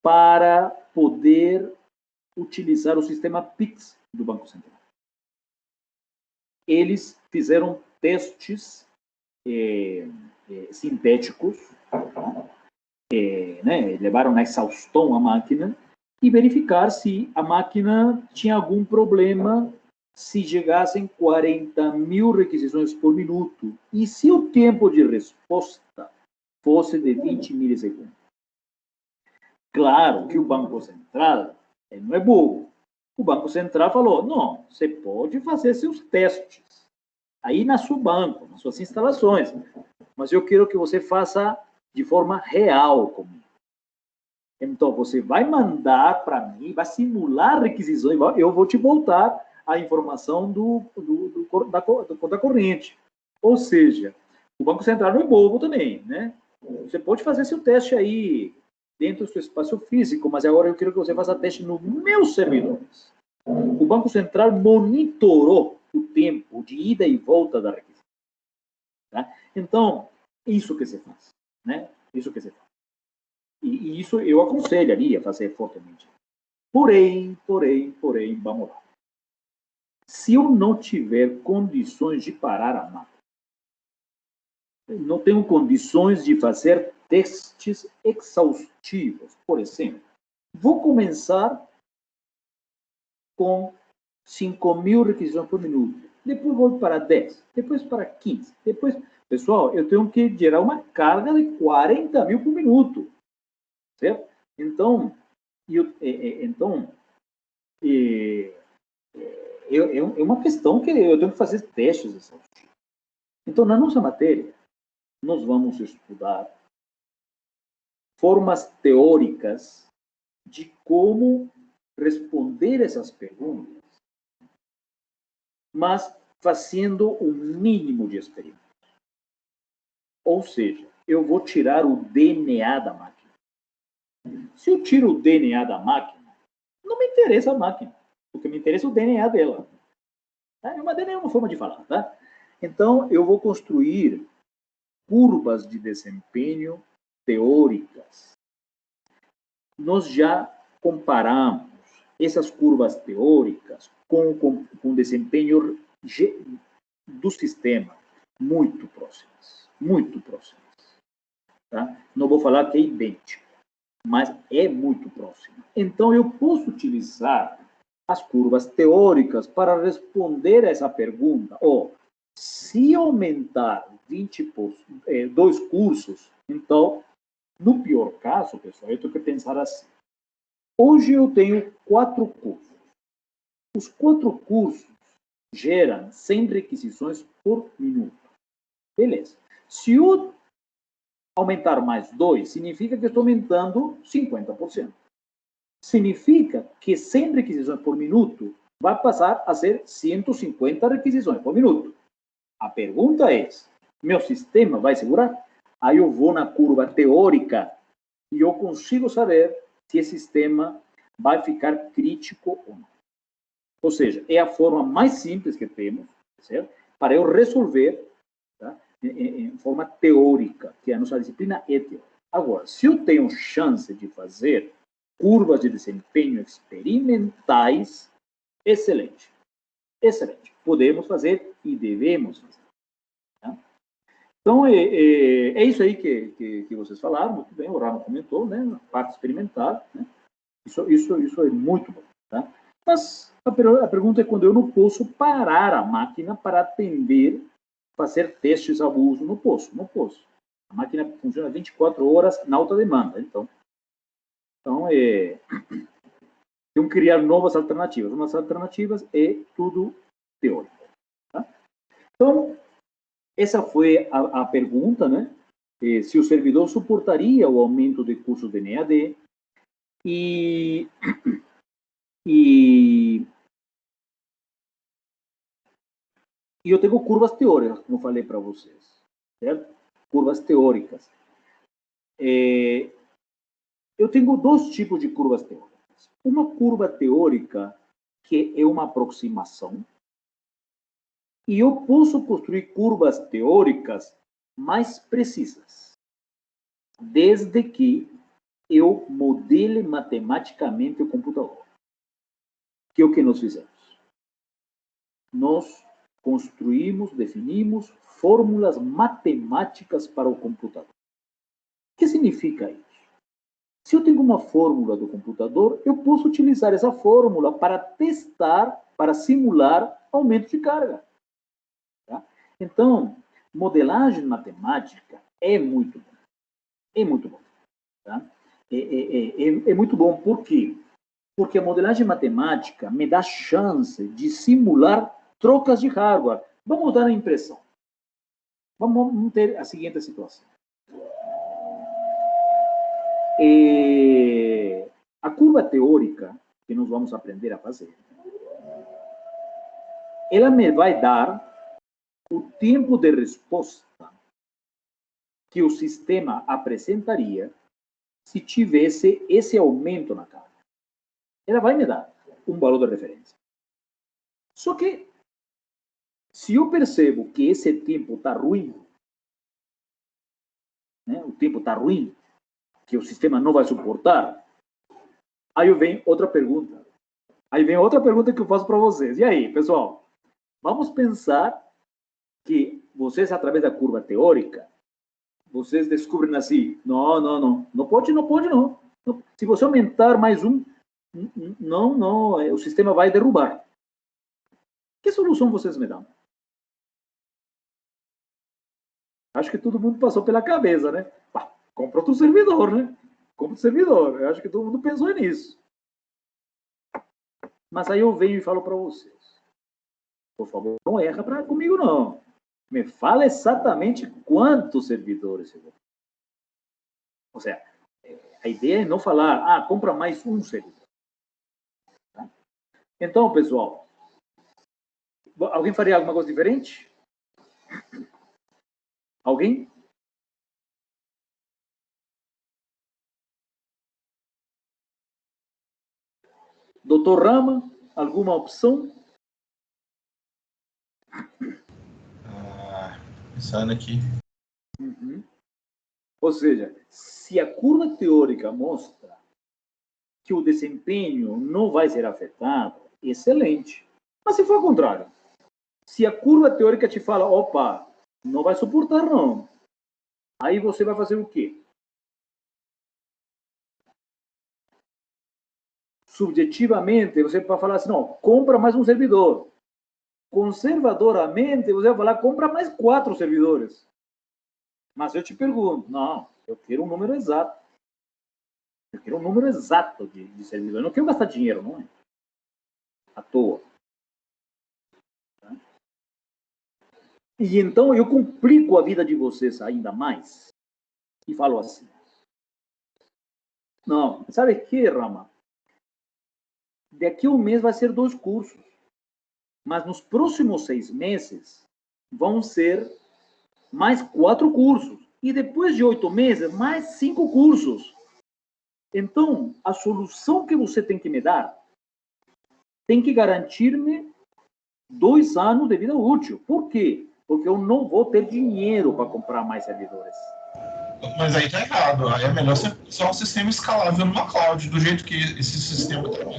para poder utilizar o sistema PIX do Banco Central. Eles fizeram testes sintéticos, né, levaram na exaustão a máquina e verificar se a máquina tinha algum problema se chegassem 40.000 requisições por minuto e se o tempo de resposta fosse de 20 milissegundos. Claro que o Banco Central não é bobo. O Banco Central falou, não, você pode fazer seus testes aí na sua banco, nas suas instalações, mas eu quero que você faça de forma real comigo. Então, você vai mandar para mim, vai simular requisições, eu vou te voltar a informação da corrente. Ou seja, o Banco Central não é bobo também, né? Você pode fazer seu teste aí dentro do seu espaço físico, mas agora eu quero que você faça teste nos meus servidores. O Banco Central monitorou o tempo de ida e volta da requisição. Tá? Então, isso que você faz, né? Isso que você faz. E isso eu aconselharia a fazer fortemente. Porém, vamos lá. Se eu não tiver condições de parar a máquina, não tenho condições de fazer testes exaustivos, por exemplo, vou começar com 5.000 requisições por minuto, depois vou para 10, depois para 15, depois... Pessoal, eu tenho que gerar uma carga de 40.000 por minuto, certo? Então, é uma questão que eu tenho que fazer testes exaustivos. Então, na nossa matéria, nós vamos estudar formas teóricas de como responder essas perguntas, mas fazendo o mínimo de experiência. Ou seja, eu vou tirar o DNA da máquina. Se eu tiro o DNA da máquina, não me interessa a máquina, porque me interessa o DNA dela. Tá? Uma DNA é uma forma de falar, tá? Então, eu vou construir curvas de desempenho teóricas. Nós já comparamos essas curvas teóricas com o desempenho do sistema, muito próximas. Tá? Não vou falar que é idêntico, mas é muito próximo. Então, eu posso utilizar as curvas teóricas para responder a essa pergunta. Se aumentar 2 cursos, então, no pior caso, pessoal, eu tenho que pensar assim. Hoje eu tenho 4 cursos. Os 4 cursos geram 100 requisições por minuto. Beleza. Se eu aumentar mais 2, significa que estou aumentando 50%. significa que 100 requisições por minuto vai passar a ser 150 requisições por minuto. A pergunta é, meu sistema vai segurar? Aí eu vou na curva teórica e eu consigo saber se esse sistema vai ficar crítico ou não. Ou seja, é a forma mais simples que temos, certo? Para eu resolver, tá? Em forma teórica, que a nossa disciplina é teórica. Agora, se eu tenho chance de fazer curvas de desempenho experimentais, excelente. Excelente. Podemos fazer e devemos fazer. Tá? Então, é isso aí que vocês falaram, muito bem, o Rama comentou, né? A parte experimental, né? Isso é muito bom. Tá? Mas a pergunta é quando eu não posso parar a máquina para atender, fazer testes ao uso. Não posso. A máquina funciona 24 horas na alta demanda. Então tem que criar novas alternativas. Umas alternativas é tudo teórico. Tá? Então, essa foi a pergunta, né? Se o servidor suportaria o aumento de custos de NEAD e eu tenho curvas teóricas, como falei para vocês, certo? Curvas teóricas. Eu tenho dois tipos de curvas teóricas. Uma curva teórica que é uma aproximação, e eu posso construir curvas teóricas mais precisas, desde que eu modele matematicamente o computador. Que é o que nós fizemos. Nós construímos, definimos fórmulas matemáticas para o computador. O que significa isso? Se eu tenho uma fórmula do computador, eu posso utilizar essa fórmula para testar, para simular aumento de carga. Tá? Então, modelagem matemática é muito bom. É muito bom. Tá? É muito bom. Por quê? Porque a modelagem matemática me dá chance de simular trocas de hardware. Vamos dar a impressão. Vamos ter a seguinte situação. A curva teórica que nós vamos aprender a fazer, ela me vai dar o tempo de resposta que o sistema apresentaria se tivesse esse aumento na carga. Ela vai me dar um valor de referência. Só que, se eu percebo que esse tempo está ruim, né, o tempo está ruim, que o sistema não vai suportar, aí vem outra pergunta. Aí vem outra pergunta que eu faço para vocês. E aí, pessoal? Vamos pensar que vocês, através da curva teórica, vocês descobrem assim, não pode. Se você aumentar mais um, não, o sistema vai derrubar. Que solução vocês me dão? Acho que todo mundo passou pela cabeça, né? Compra outro servidor, né? Compra outro servidor. Eu acho que todo mundo pensou nisso. Mas aí eu venho e falo para vocês. Por favor, não erra comigo, não. Me fala exatamente quantos servidores você vai. Ou seja, a ideia é não falar, compra mais um servidor. Tá? Então, pessoal, alguém faria alguma coisa diferente? Alguém? Doutor Rama, alguma opção?
Pensando aqui.
Uhum. Ou seja, se a curva teórica mostra que o desempenho não vai ser afetado, excelente. Mas se for ao contrário, se a curva teórica te fala, opa, não vai suportar não, aí você vai fazer o quê? Subjetivamente, você vai falar assim, não, compra mais um servidor. Conservadoramente, você vai falar, compra mais 4 servidores. Mas eu te pergunto, não, eu quero um número exato. Eu quero um número exato de servidores. Eu não quero gastar dinheiro, não é? À toa. Tá? E então eu complico a vida de vocês ainda mais e falo assim. Não, sabe o que, Rama? daqui a um mês vai ser 2 cursos. Mas nos próximos 6 meses vão ser mais 4 cursos. E depois de 8 meses, mais 5 cursos. Então, a solução que você tem que me dar tem que garantir-me 2 anos de vida útil. Por quê? Porque eu não vou ter dinheiro para comprar mais servidores.
Mas aí tá errado. Aí é melhor você usar um sistema escalável numa cloud, do jeito que esse sistema também.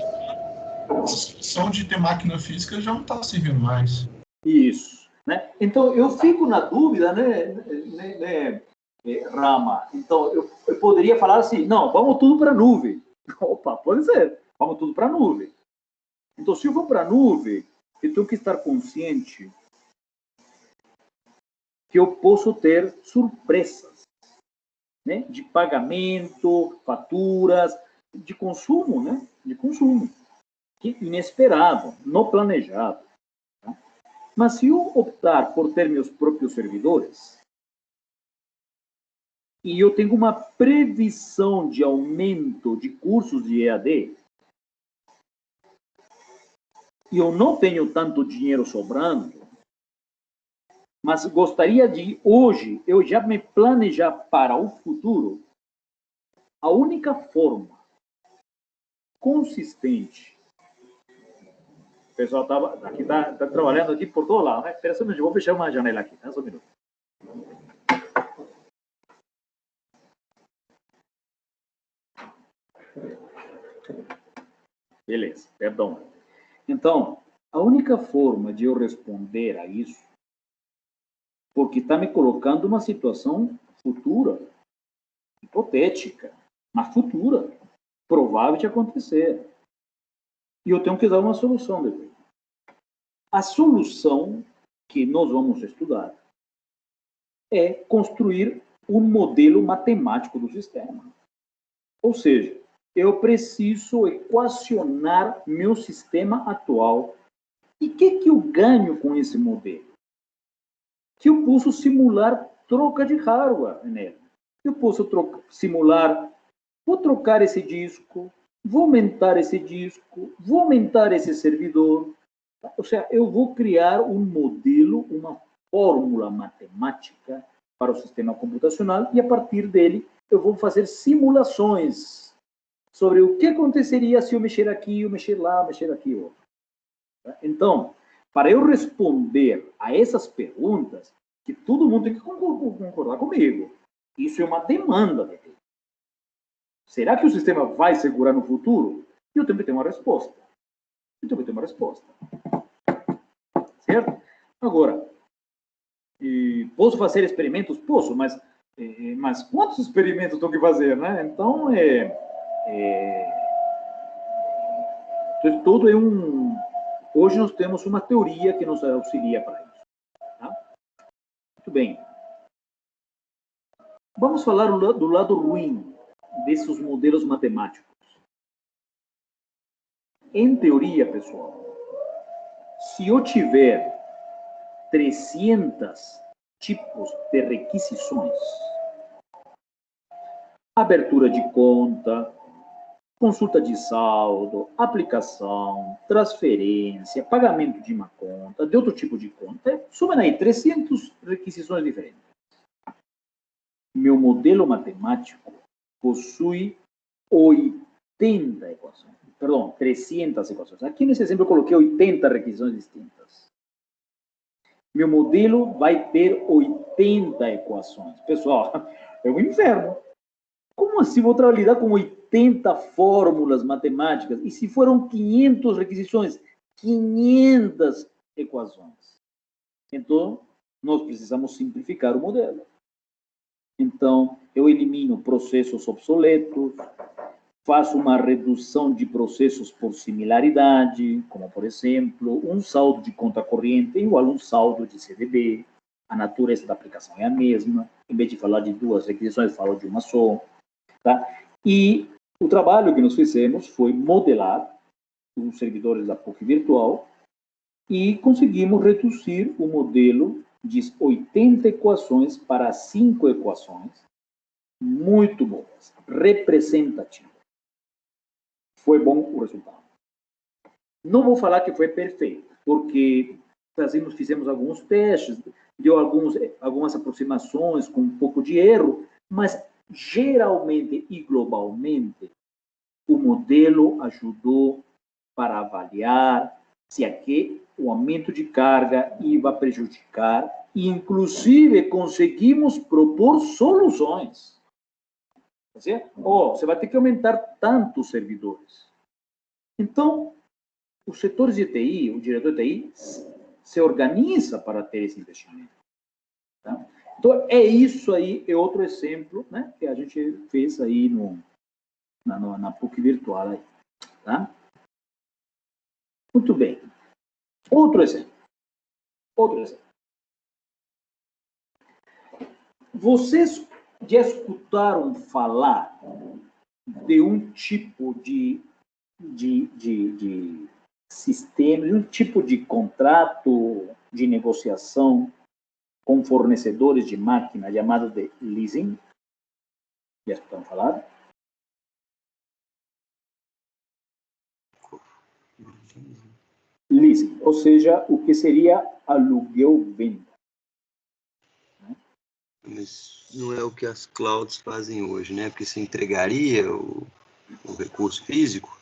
Essa solução de ter máquina física já não está servindo mais.
Isso. Né? Então, eu fico na dúvida, Rama. Então, eu poderia falar assim, não, vamos tudo para a nuvem. Opa, pode ser. Vamos tudo para a nuvem. Então, se eu for para a nuvem, eu tenho que estar consciente que eu posso ter surpresas, né? De pagamento, faturas, de consumo, né? De consumo. Que inesperado, não planejado. Tá? Mas se eu optar por ter meus próprios servidores, e eu tenho uma previsão de aumento de cursos de EAD, e eu não tenho tanto dinheiro sobrando, mas gostaria de, hoje, eu já me planejar para o futuro, a única forma consistente. O pessoal está trabalhando aqui por todo lado, né? Espera só um minuto, vou fechar uma janela aqui, tá? Só um minuto. Beleza, perdão. Então, a única forma de eu responder a isso, porque está me colocando numa situação futura, hipotética, mas futura, provável de acontecer. E eu tenho que dar uma solução depois. A solução que nós vamos estudar é construir um modelo matemático do sistema. Ou seja, eu preciso equacionar meu sistema atual. E o que eu ganho com esse modelo? Que eu posso simular troca de hardware nele. Eu posso simular, vou trocar esse disco, vou aumentar esse disco, vou aumentar esse servidor. Ou seja, eu vou criar um modelo, uma fórmula matemática para o sistema computacional e, a partir dele, eu vou fazer simulações sobre o que aconteceria se eu mexer aqui, eu mexer lá, mexer aqui, outro. Então, para eu responder a essas perguntas, que todo mundo tem que concordar comigo, isso é uma demanda de tempo. Será que o sistema vai segurar no futuro? Eu tenho que ter uma resposta. Certo? Agora, posso fazer experimentos? Posso, mas quantos experimentos tenho que fazer, né? Então, tudo é hoje nós temos uma teoria que nos auxilia para isso. Tá? Muito bem. Vamos falar do lado ruim desses modelos matemáticos. Em teoria, pessoal, se eu tiver 300 tipos de requisições, abertura de conta, consulta de saldo, aplicação, transferência, pagamento de uma conta, de outro tipo de conta, somem aí 300 requisições diferentes. Meu modelo matemático possui 80 equações. Perdão, 300 equações. Aqui nesse exemplo eu coloquei 80 requisições distintas. Meu modelo vai ter 80 equações. Pessoal, é um inferno. Como assim vou lidar com 80 fórmulas matemáticas? E se foram 500 requisições? 500 equações. Então, nós precisamos simplificar o modelo. Então, eu elimino processos obsoletos, faço uma redução de processos por similaridade, como, por exemplo, um saldo de conta corrente é igual a um saldo de CDB. A natureza da aplicação é a mesma. Em vez de falar de 2 requisições, falo de uma só. Tá? E o trabalho que nós fizemos foi modelar os servidores da PUC virtual e conseguimos reduzir o modelo de 80 equações para 5 equações muito boas, representativas. Foi bom o resultado. Não vou falar que foi perfeito, porque fizemos alguns testes, deu algumas aproximações com um pouco de erro, mas geralmente e globalmente o modelo ajudou para avaliar se aqui o aumento de carga ia prejudicar, e inclusive conseguimos propor soluções. Você vai ter que aumentar tantos servidores. Então, os setores de TI, o diretor de TI, se organiza para ter esse investimento. Tá? Então, é isso aí, é outro exemplo, né, que a gente fez aí na PUC virtual. Aí, tá? Muito bem. Outro exemplo. Vocês já escutaram falar de um tipo de sistema, de um tipo de contrato de negociação com fornecedores de máquina chamado de leasing? Já escutaram falar? Leasing, ou seja, o que seria aluguel-venda.
Mas não é o que as clouds fazem hoje, né? Porque você entregaria o recurso físico?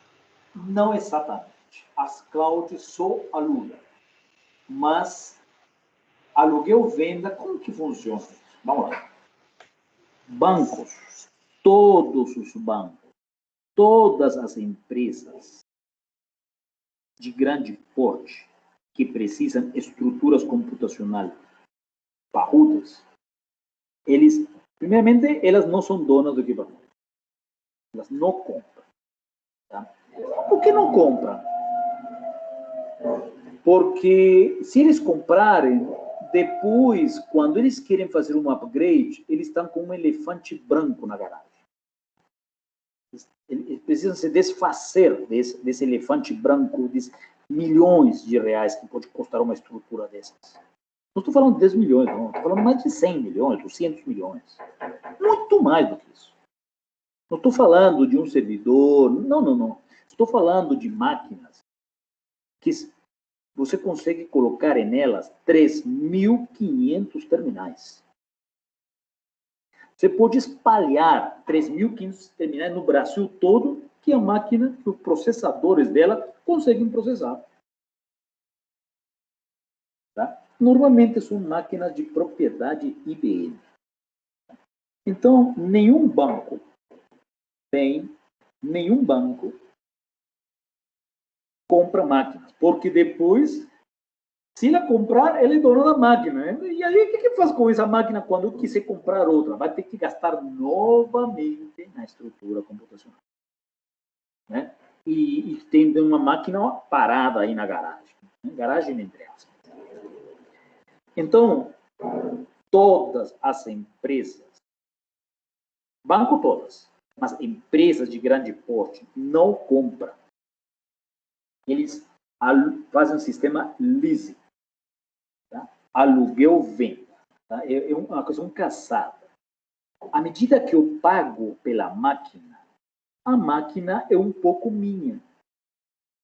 Não exatamente. As clouds só alugam. Mas aluguel-venda, como que funciona? Vamos lá. Bancos, todos os bancos, todas as empresas de grande porte que precisam estruturas computacionais parrudas, primeiramente, elas não são donas do equipamento. Elas não compram. Tá? Por que não compram? Porque se eles comprarem, depois, quando eles querem fazer um upgrade, eles estão com um elefante branco na garagem. Eles precisam se desfazer desse elefante branco de milhões de reais que pode custar uma estrutura dessas. Não estou falando de 10 milhões, não. Estou falando mais de 100 milhões, 200 milhões. Muito mais do que isso. Não estou falando de um servidor. Não. Estou falando de máquinas que você consegue colocar nelas 3.500 terminais. Você pode espalhar 3.500 terminais no Brasil todo, que a máquina, que os processadores dela conseguem processar. Tá? Normalmente são máquinas de propriedade IBM. Então, nenhum banco compra máquinas, porque depois, se ela comprar, ele é dono da máquina. Né? E aí, o que faz com essa máquina quando quiser comprar outra? Vai ter que gastar novamente na estrutura computacional. Né? E tem uma máquina parada aí na garagem. Né? Garagem entre aspas. Então, todas as empresas, banco todas, mas empresas de grande porte não compram. Eles fazem um sistema leasing. Tá? Aluguel-venda. Tá? É uma coisa caçada. À medida que eu pago pela máquina, a máquina é um pouco minha.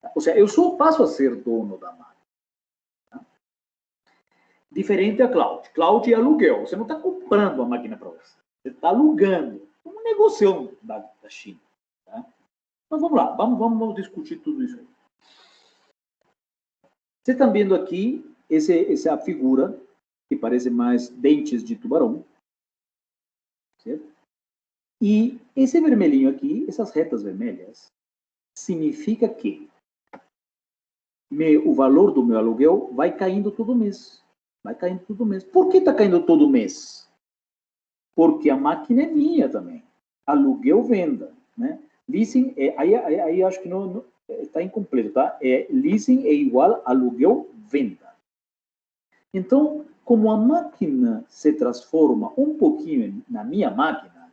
Tá? Ou seja, eu só passo a ser dono da máquina. Tá? Diferente da cloud. Cloud é aluguel. Você não está comprando a máquina para você. Você está alugando. Uma negociação da China. Tá? Mas vamos lá. Vamos discutir tudo isso aí. Vocês estão vendo aqui essa figura que parece mais dentes de tubarão. Certo? E esse vermelhinho aqui, essas retas vermelhas, significa que o valor do meu aluguel vai caindo todo mês. Vai caindo todo mês. Por que está caindo todo mês? Porque a máquina é minha também. Aluguel, venda. Né? Leasing, aí acho que não está incompleto, tá? Leasing é igual a aluguel, venda. Então, como a máquina se transforma um pouquinho na minha máquina,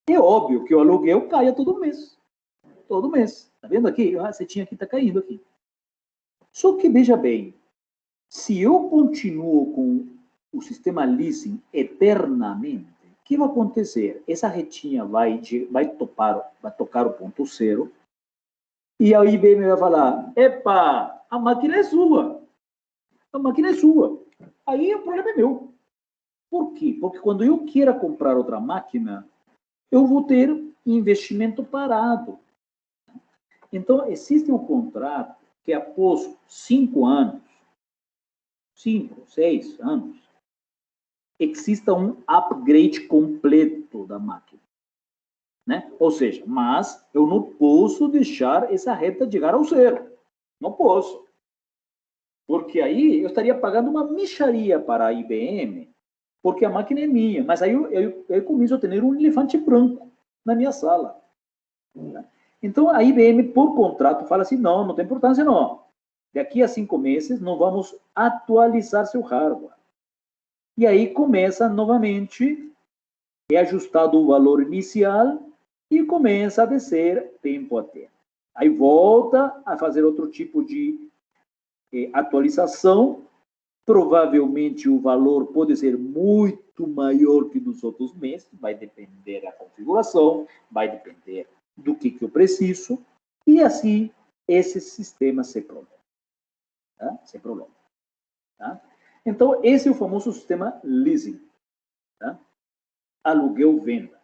é óbvio que o aluguel caia todo mês. Todo mês. Tá vendo aqui? A setinha aqui está caindo aqui. Só que, veja bem, se eu continuo com o sistema leasing eternamente, o que vai acontecer? Essa retinha vai tocar o ponto zero E a IBM vai falar, epa, a máquina é sua. A máquina é sua. Aí o problema é meu. Por quê? Porque quando eu queira comprar outra máquina, eu vou ter investimento parado. Então, existe um contrato que após 5 anos, 5, 6 anos, exista um upgrade completo da máquina. Né? Ou seja, mas eu não posso deixar essa reta chegar ao zero. Não posso. Porque aí eu estaria pagando uma mixaria para a IBM, porque a máquina é minha. Mas aí eu começo a ter um elefante branco na minha sala. Então a IBM, por contrato, fala assim, não tem importância não. Daqui a 5 meses, nós vamos atualizar seu hardware. E aí começa novamente, é ajustado o valor inicial, e começa a descer tempo a tempo. Aí volta a fazer outro tipo de atualização. Provavelmente o valor pode ser muito maior que nos outros meses, vai depender da configuração, vai depender do que eu preciso, e assim esse sistema se prolonga. Tá? Se prolonga. Tá? Então, esse é o famoso sistema leasing. Tá? Aluguel-venda.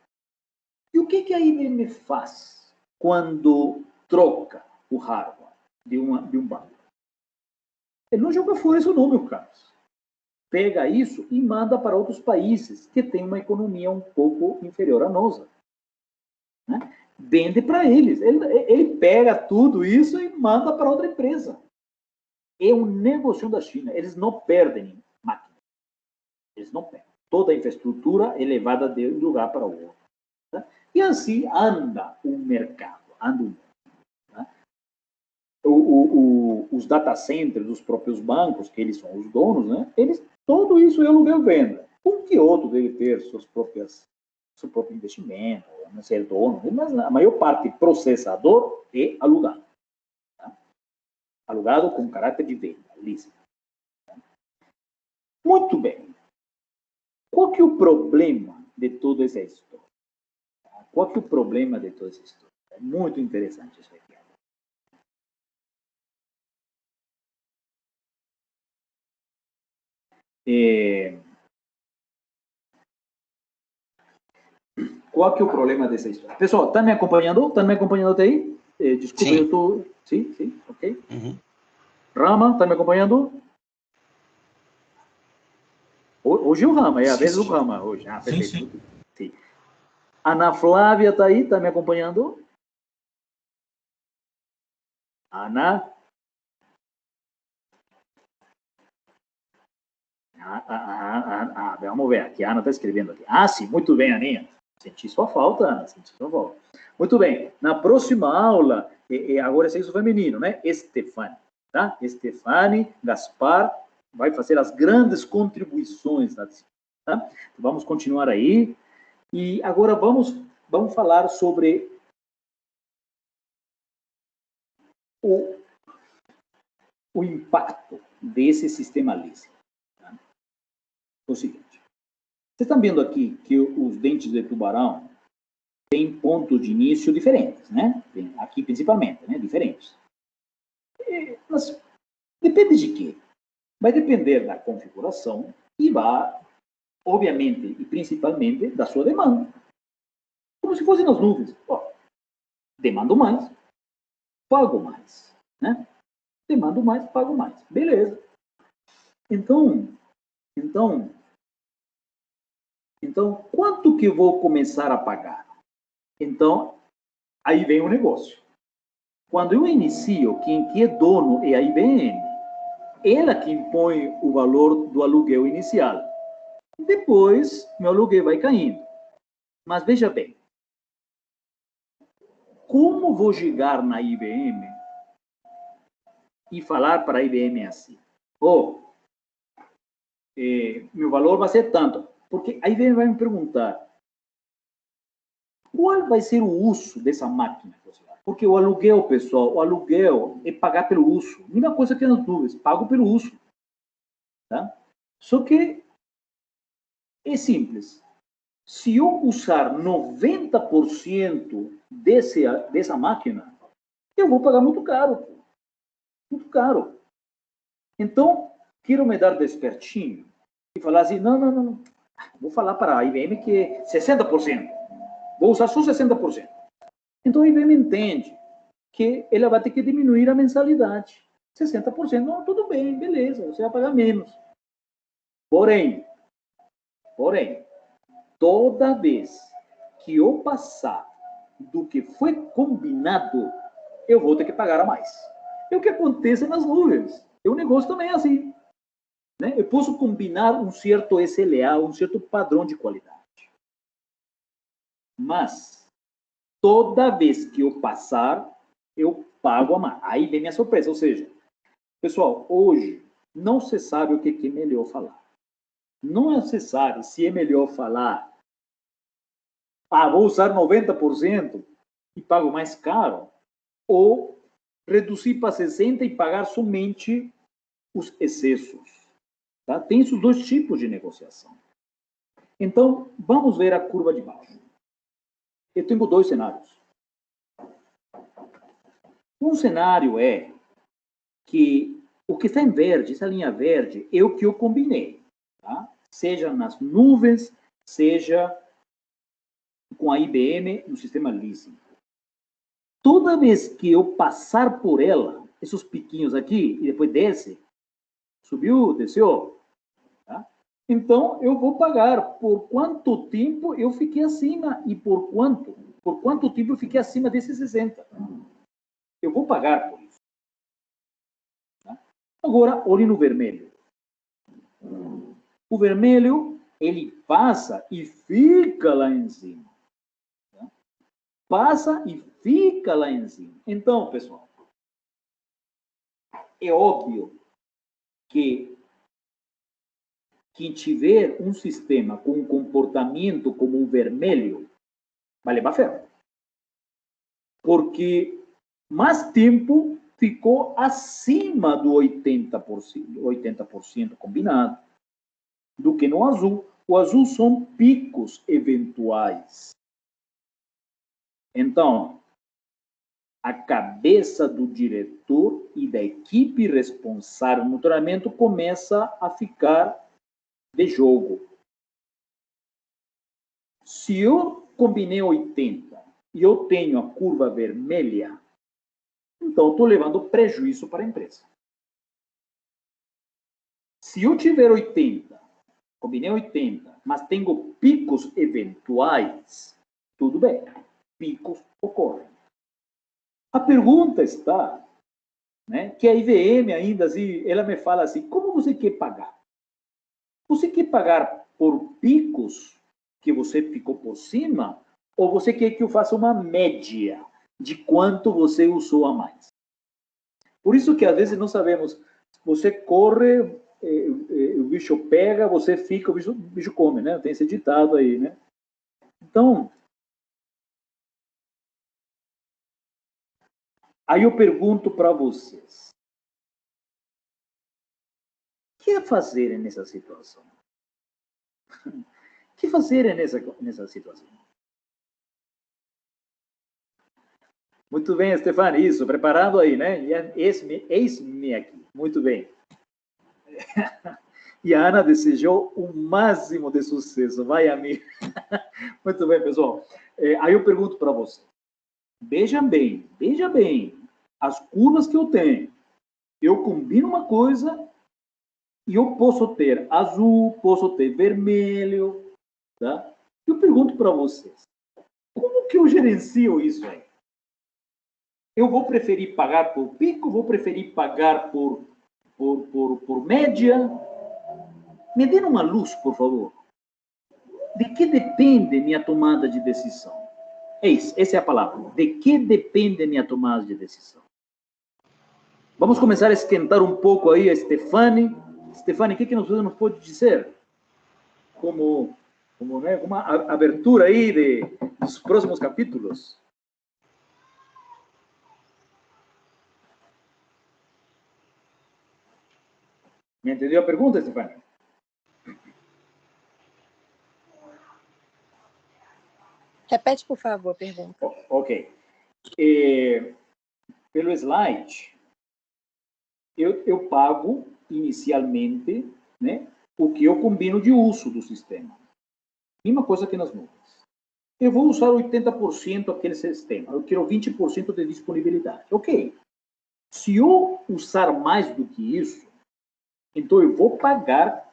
E o que a IBM faz quando troca o hardware de um banco? Ele não joga fora isso não, meu caro. Pega isso e manda para outros países que têm uma economia um pouco inferior à nossa. Né? Vende para eles. Ele pega tudo isso e manda para outra empresa. É um negócio da China. Eles não perdem máquina. Eles não perdem. Toda a infraestrutura é levada de um lugar para o outro. Tá? E assim anda o mercado. Anda o mundo. Tá? Os data centers dos próprios bancos, que eles são os donos, né? Tudo isso é aluguel-venda. Um que outro deve ter seu próprio investimento, não ser dono, mas a maior parte processador é alugado. Tá? Alugado com caráter de venda, leasing. Tá? Muito bem. Qual que é o problema de toda essa história? Qual que é o problema de toda essa história? É muito interessante isso aqui. Qual que é o problema dessa história? Pessoal, está me acompanhando? Está me acompanhando até aí? Desculpa, sim. Eu estou... Sim, ok. Uhum. Rama, está me acompanhando? Hoje é o Rama, é a vez do Rama hoje. Ah, perfeito. Sim. Ana Flávia está aí? Está me acompanhando? Ana? Vamos ver, aqui a Ana está escrevendo aqui. Ah, sim, muito bem, Aninha. Senti sua falta, Ana, senti sua falta. Muito bem, na próxima aula, agora é sexo feminino, né? Estefane, tá? Estefane Gaspar vai fazer as grandes contribuições na disciplina, tá? Então, vamos continuar aí. E agora vamos falar sobre o impacto desse sistema leasing. Tá? O seguinte, vocês estão vendo aqui que os dentes de tubarão têm pontos de início diferentes, né? Aqui principalmente, né? Diferentes. Mas depende de quê? Vai depender da configuração e vai, obviamente e principalmente, da sua demanda. Como se fosse nas nuvens. Demando mais, pago mais, né? Demando mais, pago mais. Beleza. Então, quanto que eu vou começar a pagar? Então, aí vem o negócio. Quando eu inicio, quem é dono é a IBM. Ela que impõe o valor do aluguel inicial. Depois, meu aluguel vai caindo. Mas veja bem, como vou chegar na IBM e falar para a IBM assim? Meu valor vai ser tanto. Porque a IBM vai me perguntar qual vai ser o uso dessa máquina. Porque o aluguel, pessoal, o aluguel é pagar pelo uso. Mesma coisa que nas nuvens, pago pelo uso. Tá? Só que é simples. Se eu usar 90% dessa máquina, eu vou pagar muito caro. Muito caro. Então, quero me dar despertinho e falar assim, não. Vou falar para a IBM que é 60%. Vou usar só 60%. Então, a IBM entende que ela vai ter que diminuir a mensalidade. 60%. Não, tudo bem, beleza, você vai pagar menos. Porém, toda vez que eu passar do que foi combinado, eu vou ter que pagar a mais. É o que acontece nas nuvens. O negócio também é assim. Né? Eu posso combinar um certo SLA, um certo padrão de qualidade. Mas, toda vez que eu passar, eu pago a mais. Aí vem minha surpresa. Ou seja, pessoal, hoje não se sabe o que é melhor falar. Não se sabe se é melhor falar vou usar 90% e pago mais caro, ou reduzir para 60% e pagar somente os excessos. Tá? Tem esses dois tipos de negociação. Então, vamos ver a curva de baixo. Eu tenho dois cenários. Um cenário é que o que está em verde, essa linha verde, é o que eu combinei. Tá? Seja nas nuvens, seja com a IBM no sistema leasing. Toda vez que eu passar por ela, esses piquinhos aqui, e depois desce, subiu, desceu, tá? Então eu vou pagar por quanto tempo eu fiquei acima e por quanto tempo eu fiquei acima desses 60. Eu vou pagar por isso. Tá? Agora, olhe no vermelho. O vermelho, ele passa e fica lá em cima. Tá? Passa e fica lá em cima. Então, pessoal, é óbvio que quem tiver um sistema com um comportamento como o vermelho vai levar ferro. Porque mais tempo ficou acima do 80% combinado do que no azul. O azul são picos eventuais. Então, a cabeça do diretor e da equipe responsável no treinamento começa a ficar de jogo. Se eu combinei 80 e eu tenho a curva vermelha, então estou levando prejuízo para a empresa. Se eu tiver 80, combinei 80, mas tenho picos eventuais, tudo bem, picos ocorrem. A pergunta está, né, que a IBM ainda assim, ela me fala assim, como você quer pagar? Você quer pagar por picos que você ficou por cima, ou você quer que eu faça uma média de quanto você usou a mais? Por isso que às vezes não sabemos, você corre, o bicho pega, você fica, o bicho come, né? Tem esse ditado aí, né? Então, aí eu pergunto para vocês, o que fazer nessa situação? O que fazer nessa situação? Muito bem, Stefano, isso, preparado aí, né? Eis-me aqui, muito bem. E a Ana desejou o máximo de sucesso, vai a mim. Muito bem, pessoal. Aí eu pergunto para você, veja bem, as curvas que eu tenho. Eu combino uma coisa e eu posso ter azul, posso ter vermelho, tá? Eu pergunto para vocês, como que eu gerencio isso aí? Eu vou preferir pagar por pico, vou preferir pagar por média? Me dê uma luz, por favor. De que depende minha tomada de decisão? Essa é a palavra. De que depende minha tomada de decisão? Vamos começar a esquentar um pouco aí a Stefani. Stefani, o que você nos pode dizer? Como né, uma abertura aí dos próximos capítulos. Me entendeu a pergunta, Stefani?
Repete, por favor, a pergunta.
Ok. pelo slide, eu pago inicialmente, né, o que eu combino de uso do sistema. Mesma coisa que nas nuvens. Eu vou usar 80% daquele sistema, eu quero 20% de disponibilidade. Ok. Se eu usar mais do que isso, então eu vou pagar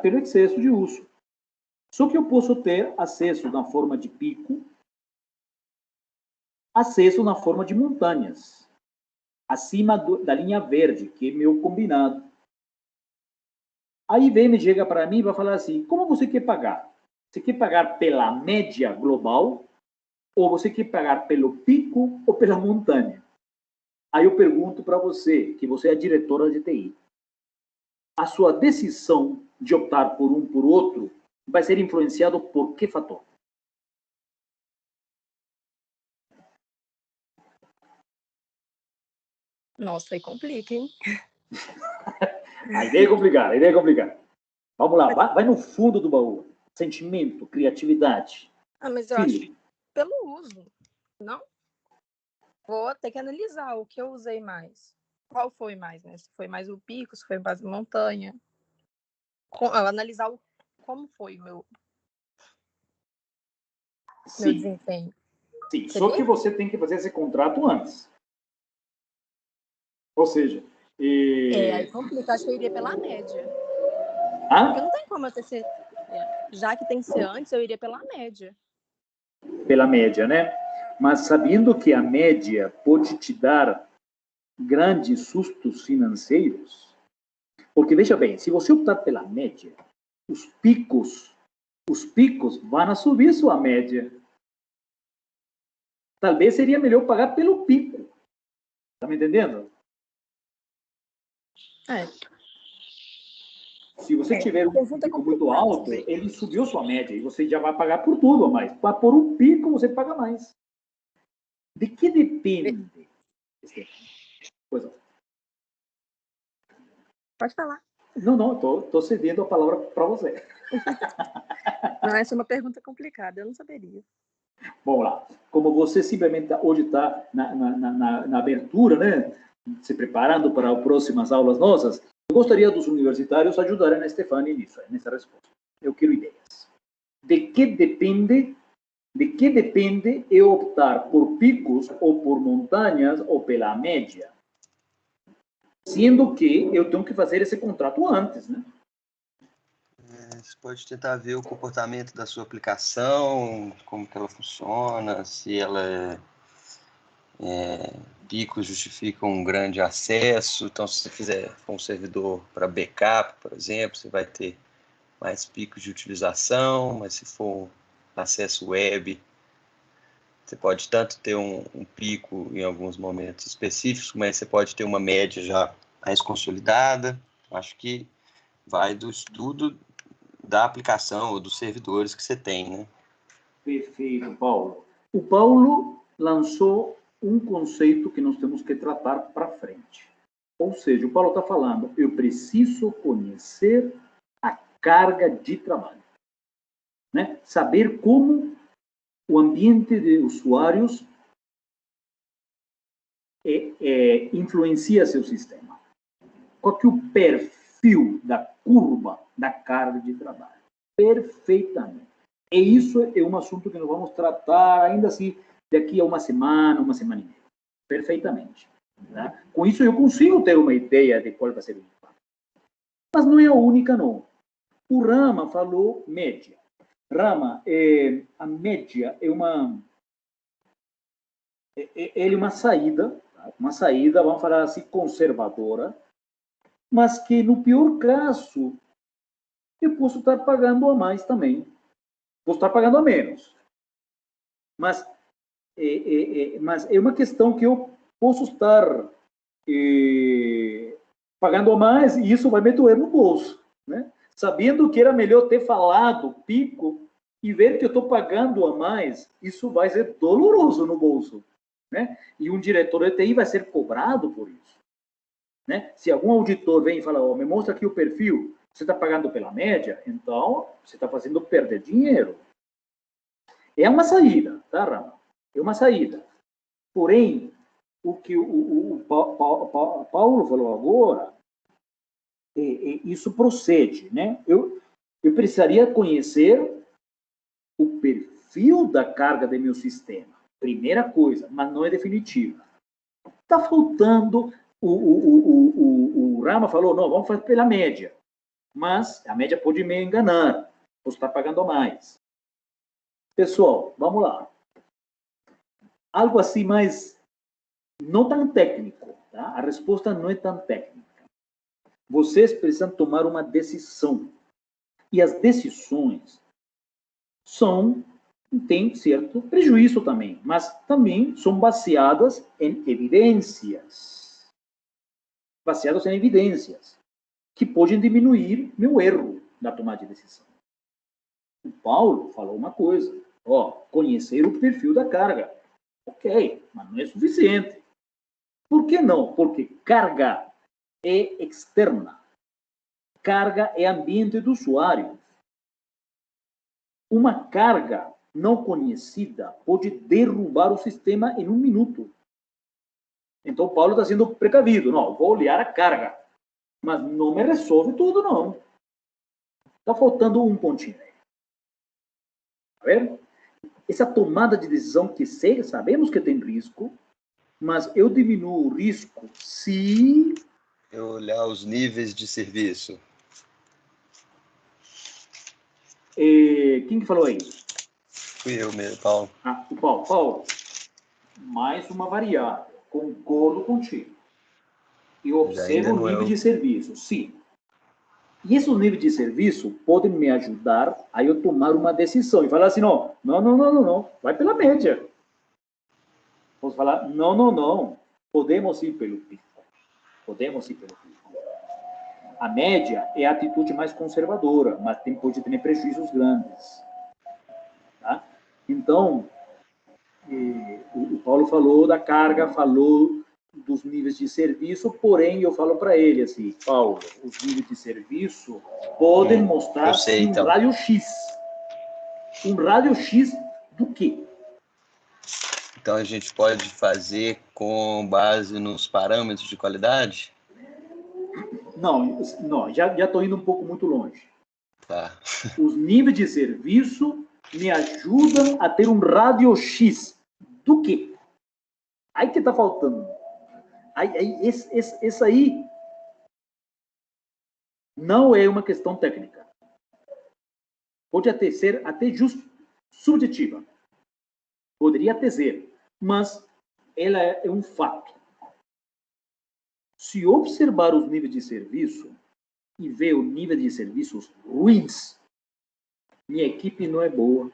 pelo excesso de uso. Só que eu posso ter acesso na forma de pico, acesso na forma de montanhas, acima da linha verde, que é meu combinado. Aí vem, chega para mim e vai falar assim, como você quer pagar? Você quer pagar pela média global ou você quer pagar pelo pico ou pela montanha? Aí eu pergunto para você, que você é a diretora de TI, a sua decisão de optar por um por outro vai ser influenciado por que fator?
Nossa, aí complica, hein?
A ideia é complicada, Vamos lá, vai no fundo do baú. Sentimento, criatividade.
Ah, mas eu acho pelo uso, não? Vou ter que analisar o que eu usei mais. Qual foi mais, né? Se foi mais o pico, se foi mais a montanha. Analisar como foi o meu desempenho.
Sim, só que você tem que fazer esse contrato antes. Ou seja...
aí complica. Acho que eu iria pela média. Porque não tem como eu ter ser... Já que tem que ser antes, eu iria pela média.
Pela média, né? Mas sabendo que a média pode te dar grandes sustos financeiros, porque veja bem, se você optar pela média, os picos vão subir sua média. Talvez seria melhor pagar pelo pico. Tá me entendendo? Se você tiver um pico muito alto, ele subiu sua média e você já vai pagar por tudo a mais. Para por um pico, você paga mais. De que depende?
Pode falar.
Não, tô cedendo a palavra para você.
Não, essa é uma pergunta complicada, eu não saberia.
Vamos lá. Como você simplesmente hoje está na abertura, né? Se preparando para as próximas aulas nossas, eu gostaria dos universitários ajudarem a Stefani nisso, nessa resposta. Eu quero ideias. De que depende eu optar por picos ou por montanhas ou pela média? Sendo que eu tenho que fazer esse contrato antes, né?
Você pode tentar ver o comportamento da sua aplicação, como que ela funciona, se ela picos justificam um grande acesso. Então, se você fizer um servidor para backup, por exemplo, você vai ter mais picos de utilização, mas se for acesso web, você pode tanto ter um pico em alguns momentos específicos, mas você pode ter uma média já mais consolidada. Acho que vai do estudo da aplicação ou dos servidores que você tem, né?
Perfeito, Paulo. O Paulo lançou um conceito que nós temos que tratar para frente. Ou seja, o Paulo está falando, eu preciso conhecer a carga de trabalho, né? Saber como o ambiente de usuários influencia seu sistema. Qual que é o perfil da curva da carga de trabalho? Perfeitamente. E isso é um assunto que nós vamos tratar ainda assim daqui a uma semana e meia. Perfeitamente. Tá? Com isso eu consigo ter uma ideia de qual vai ser o impacto. Mas não é a única, não. O Rama falou média. Rama, a média é uma saída, vamos falar assim, conservadora, mas que no pior caso eu posso estar pagando a mais também. Posso estar pagando a menos. Mas é uma questão que eu posso estar pagando a mais e isso vai me doer no bolso, né? Sabendo que era melhor ter falado pico e ver que eu estou pagando a mais, isso vai ser doloroso no bolso, né? E um diretor de TI vai ser cobrado por isso, né? Se algum auditor vem e fala, me mostra aqui o perfil, você está pagando pela média, então você está fazendo perder dinheiro. É uma saída, tá, Rama? É uma saída. Porém, o que o Paulo falou agora, isso procede, né? Eu precisaria conhecer o perfil da carga do meu sistema. Primeira coisa, mas não é definitiva. Está faltando, o Rama falou, não, vamos fazer pela média. Mas a média pode me enganar, você está pagando mais. Pessoal, vamos lá. Algo assim mais, não tão técnico, tá? A resposta não é tão técnica. Vocês precisam tomar uma decisão. E as decisões têm certo prejuízo também, mas também são baseadas em evidências. Baseadas em evidências que podem diminuir meu erro na tomada de decisão. O Paulo falou uma coisa, conhecer o perfil da carga. Ok, mas não é suficiente. Por que não? Porque carga é externa. Carga é ambiente do usuário. Uma carga não conhecida pode derrubar o sistema em 1 minuto. Então, Paulo está sendo precavido. Não, vou olhar a carga. Mas não me resolve tudo, não. Está faltando um pontinho aí. Tá vendo? Essa tomada de decisão que sabemos que tem risco, mas eu diminuo o risco se...
Eu olhar os níveis de serviço.
Quem que falou isso?
Fui eu mesmo, Paulo.
O Paulo. Paulo, mais uma variável. Concordo contigo. Eu observo o nível de serviço. Sim. E esses níveis de serviço podem me ajudar a eu tomar uma decisão e falar assim, não, vai pela média. Posso falar, não, podemos ir pelo pico. A média é a atitude mais conservadora, mas pode ter prejuízos grandes. Tá? Então, o Paulo falou da carga, falou dos níveis de serviço, porém, eu falo para ele assim, Paulo, os níveis de serviço podem mostrar um raio-x. Um raio-x do quê?
Então, a gente pode fazer com base nos parâmetros de qualidade?
Não, já estou indo um pouco muito longe.
Tá.
Os níveis de serviço me ajudam a ter um raio-x do quê? Aí que está faltando. Essa aí não é uma questão técnica. Pode até ser subjetiva. Poderia até ser, mas ela é um fato. Se observar os níveis de serviço e ver o nível de serviços ruins, minha equipe não é boa.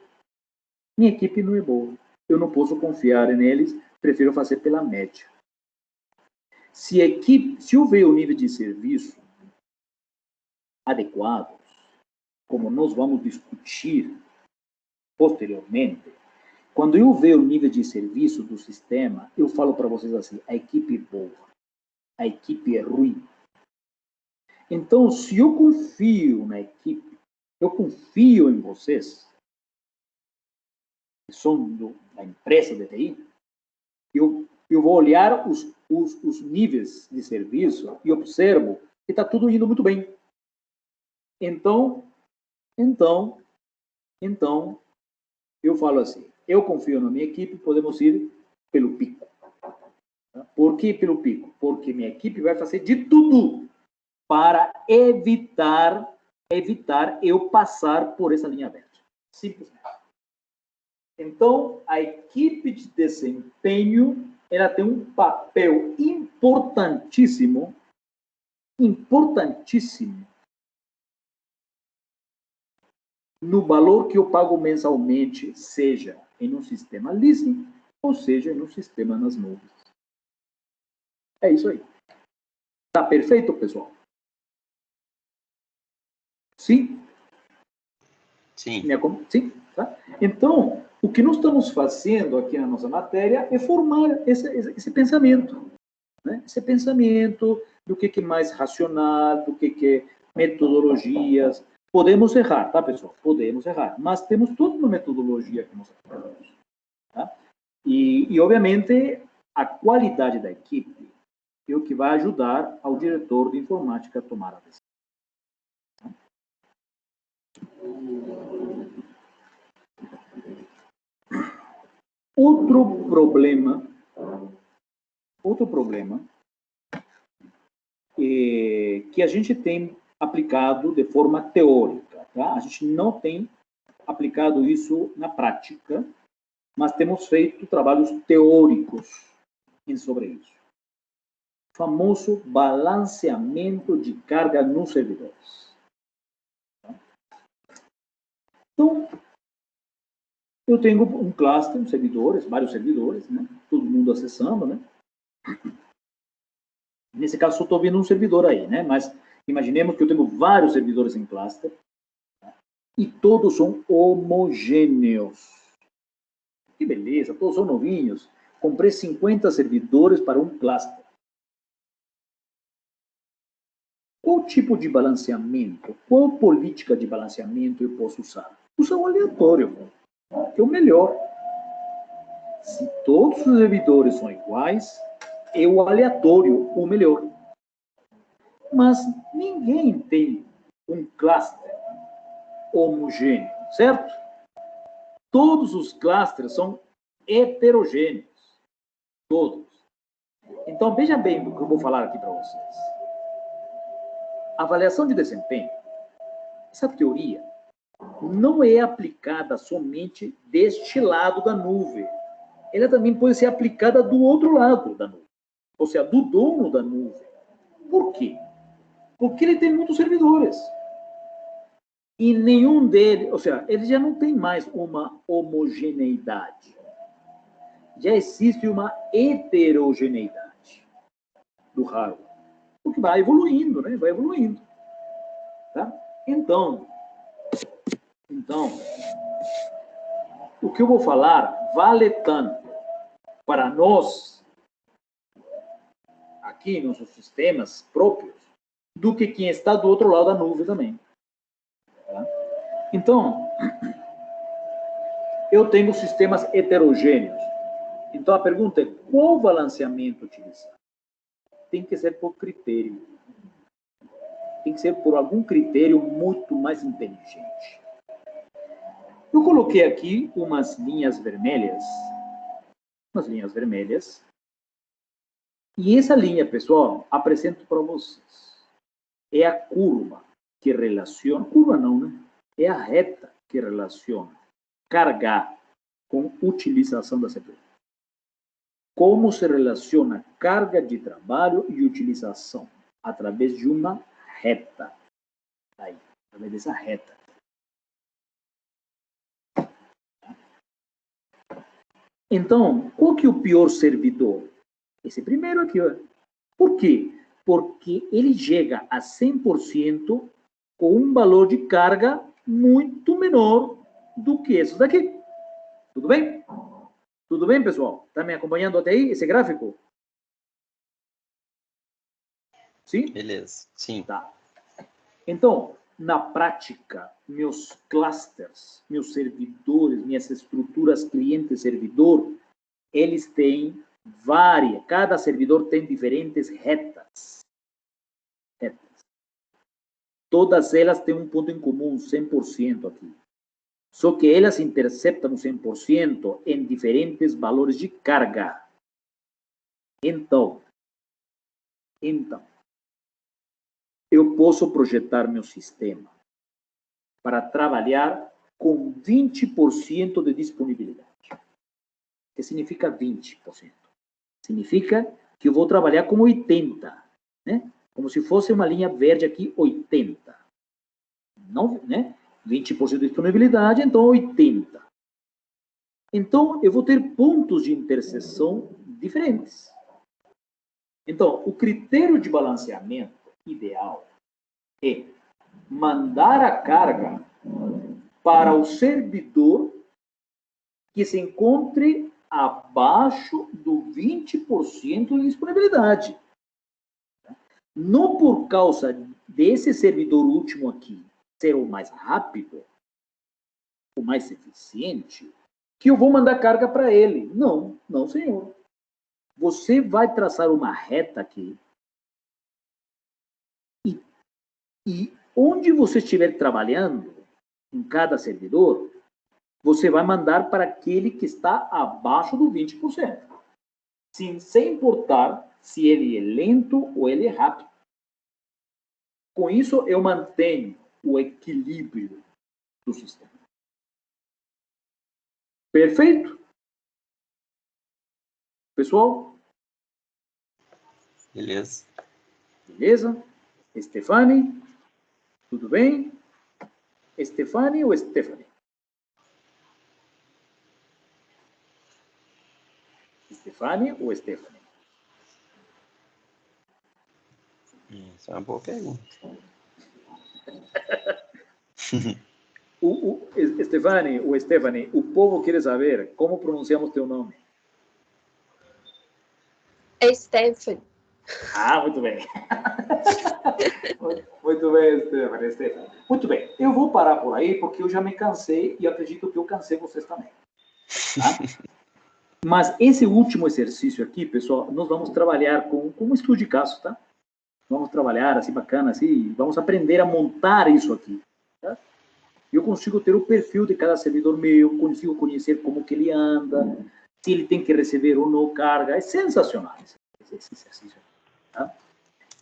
Eu não posso confiar neles, prefiro fazer pela média. Se eu ver o nível de serviço adequado, como nós vamos discutir posteriormente, quando eu ver o nível de serviço do sistema, eu falo para vocês assim, a equipe é boa, a equipe é ruim. Então, se eu confio na equipe, eu confio em vocês, que são da empresa de TI, eu vou olhar os níveis de serviço e observo que está tudo indo muito bem. Então, eu falo assim, eu confio na minha equipe, podemos ir pelo pico. Por que pelo pico? Porque minha equipe vai fazer de tudo para evitar eu passar por essa linha verde. Simplesmente. Então, a equipe de desempenho, ela tem um papel importantíssimo, no valor que eu pago mensalmente, seja em um sistema leasing, ou seja em um sistema nas nuvens. É isso aí. Tá perfeito, pessoal? Sim?
Sim.
Sim? Tá? Então, o que nós estamos fazendo aqui na nossa matéria é formar esse pensamento. Né? Esse pensamento do que é mais racional, do que é metodologias. Podemos errar, tá, pessoal? Podemos errar. Mas temos toda uma metodologia que nós aplicamos. Tá? E, obviamente, a qualidade da equipe é o que vai ajudar ao diretor de informática a tomar a decisão. Outro problema que a gente tem aplicado de forma teórica, tá? A gente não tem aplicado isso na prática, mas temos feito trabalhos teóricos sobre isso. O famoso balanceamento de carga nos servidores. Então, eu tenho um cluster de servidores, vários servidores, né? Todo mundo acessando, né? Nesse caso, só estou vendo um servidor aí, né? Mas imaginemos que eu tenho vários servidores em cluster, tá? E todos são homogêneos. Que beleza, todos são novinhos. Comprei 50 servidores para um cluster. Qual tipo de balanceamento, qual política de balanceamento eu posso usar? Usar o aleatório, que é o melhor. Se todos os servidores são iguais, é o aleatório o melhor. Mas ninguém tem um cluster homogêneo, certo? Todos os clusters são heterogêneos. Todos. Então, veja bem o que eu vou falar aqui para vocês. A avaliação de desempenho, essa teoria, não é aplicada somente deste lado da nuvem. Ela também pode ser aplicada do outro lado da nuvem. Ou seja, do dono da nuvem. Por quê? Porque ele tem muitos servidores. E nenhum deles, ou seja, ele já não tem mais uma homogeneidade. Já existe uma heterogeneidade do hardware. Porque vai evoluindo, né? Vai evoluindo. Tá? Então, o que eu vou falar vale tanto para nós, aqui em nossos sistemas próprios, do que quem está do outro lado da nuvem também. Tá? Então, eu tenho sistemas heterogêneos. Então, a pergunta é, qual balanceamento utilizar? Tem que ser por critério. Tem que ser por algum critério muito mais inteligente. Eu coloquei aqui umas linhas vermelhas. E essa linha, pessoal, apresento para vocês. É a curva que relaciona... Curva não, né? É a reta que relaciona carga com utilização da CPU. Como se relaciona carga de trabalho e utilização? Através de uma reta. Aí, através dessa reta. Então, qual que é o pior servidor? Esse primeiro aqui, ó. Por quê? Porque ele chega a 100% com um valor de carga muito menor do que esses daqui. Tudo bem? Tudo bem, pessoal? Está me acompanhando até aí, esse gráfico? Sim?
Beleza, sim.
Tá. Então, na prática, meus clusters, meus servidores, minhas estruturas cliente-servidor, eles têm várias, cada servidor tem diferentes retas. Todas elas têm um ponto em comum, 100% aqui. Só que elas interceptam 100% em diferentes valores de carga. Então, eu posso projetar meu sistema para trabalhar com 20% de disponibilidade. O que significa 20%? Significa que eu vou trabalhar com 80%, né? Como se fosse uma linha verde aqui, 80%. Não, né? 20% de disponibilidade, então 80%. Então, eu vou ter pontos de interseção diferentes. Então, o critério de balanceamento ideal é mandar a carga para o servidor que se encontre abaixo do 20% de disponibilidade. Não por causa desse servidor último aqui ser o mais rápido, o mais eficiente, que eu vou mandar carga para ele. Não, não, senhor. você vai traçar uma reta aqui e onde você estiver trabalhando, em cada servidor, você vai mandar para aquele que está abaixo do 20%. Sem importar se ele é lento ou ele é rápido. Com isso, eu mantenho o equilíbrio do sistema. Perfeito? Pessoal?
Beleza.
Beleza? Stefani? Tudo bem? Stefani ou Stephanie? Stefani ou Stephanie?
Essa é uma boa pergunta.
Stefani ou Stephanie, o povo quer saber como pronunciamos teu nome.
É Stephanie.
Ah, muito bem. Muito bem, Stephanie. Muito bem. Eu vou parar por aí porque eu já me cansei e acredito que eu cansei vocês também. Tá? Mas esse último exercício aqui, pessoal, nós vamos trabalhar com um estudo de caso, tá? Vamos trabalhar assim, bacana, assim, vamos aprender a montar isso aqui. Tá? Eu consigo ter o perfil de cada servidor meu, consigo conhecer como que ele anda, se ele tem que receber ou não carga. É sensacional esse exercício. Tá?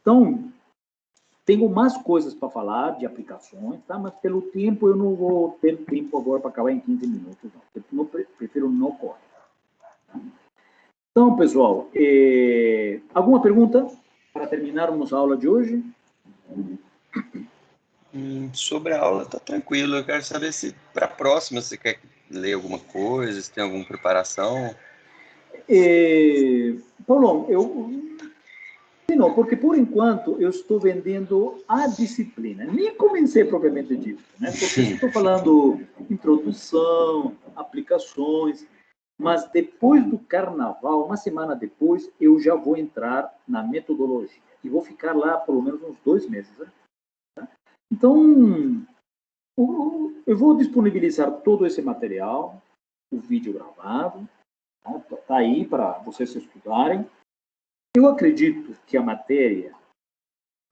Então, tenho mais coisas para falar de aplicações, tá? Mas pelo tempo eu não vou ter tempo agora para acabar em 15 minutos. Não. Eu prefiro não correr. Tá? Então, pessoal, alguma pergunta para terminarmos a aula de hoje?
Sobre a aula, tá tranquilo. Eu quero saber se para a próxima você quer ler alguma coisa, se tem alguma preparação.
Paulo, não, porque por enquanto eu estou vendendo a disciplina. Nem comecei propriamente dito, né? Porque estou falando introdução, aplicações, mas depois do carnaval, uma semana depois, eu já vou entrar na metodologia. E vou ficar lá pelo menos uns 2 meses. Né? Então, eu vou disponibilizar todo esse material, o vídeo gravado, tá aí para vocês estudarem. Eu acredito que a matéria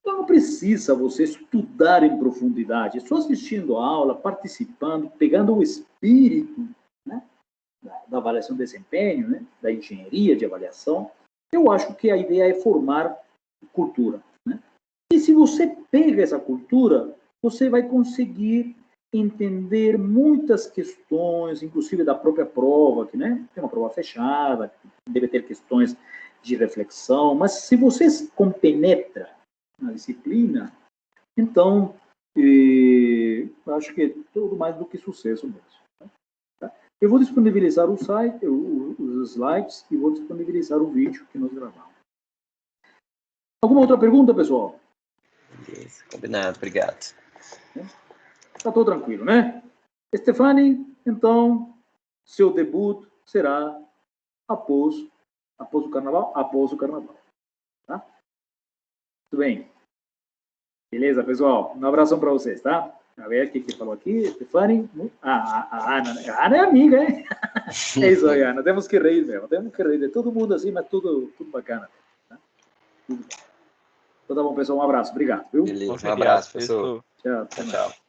não precisa você estudar em profundidade, só assistindo a aula, participando, pegando o espírito, né, da avaliação de desempenho, né, da engenharia de avaliação. Eu acho que a ideia é formar cultura. Né? E se você pega essa cultura, você vai conseguir entender muitas questões, inclusive da própria prova, que, né, tem uma prova fechada, deve ter questões de reflexão, mas se você compenetra na disciplina, então acho que é tudo mais do que sucesso mesmo. Tá? Eu vou disponibilizar o site, os slides, e vou disponibilizar o vídeo que nós gravamos. Alguma outra pergunta, pessoal?
Beleza, combinado, obrigado.
Está tudo tranquilo, né? Stefani, então, seu debut será após o carnaval? Após o carnaval. Tá? Tudo bem. Beleza, pessoal? Um abração para vocês, tá? A ver o que falou aqui, Stefani. A Ana. A Ana é amiga, hein? É isso aí, Ana. Temos que rir mesmo. Temos que rir de todo mundo assim, mas tudo bacana. Tá? Tudo bem. Então tá bom, pessoal. Um abraço. Obrigado. Viu?
Beleza, um abraço, pessoal.
Tchau.
Tchau.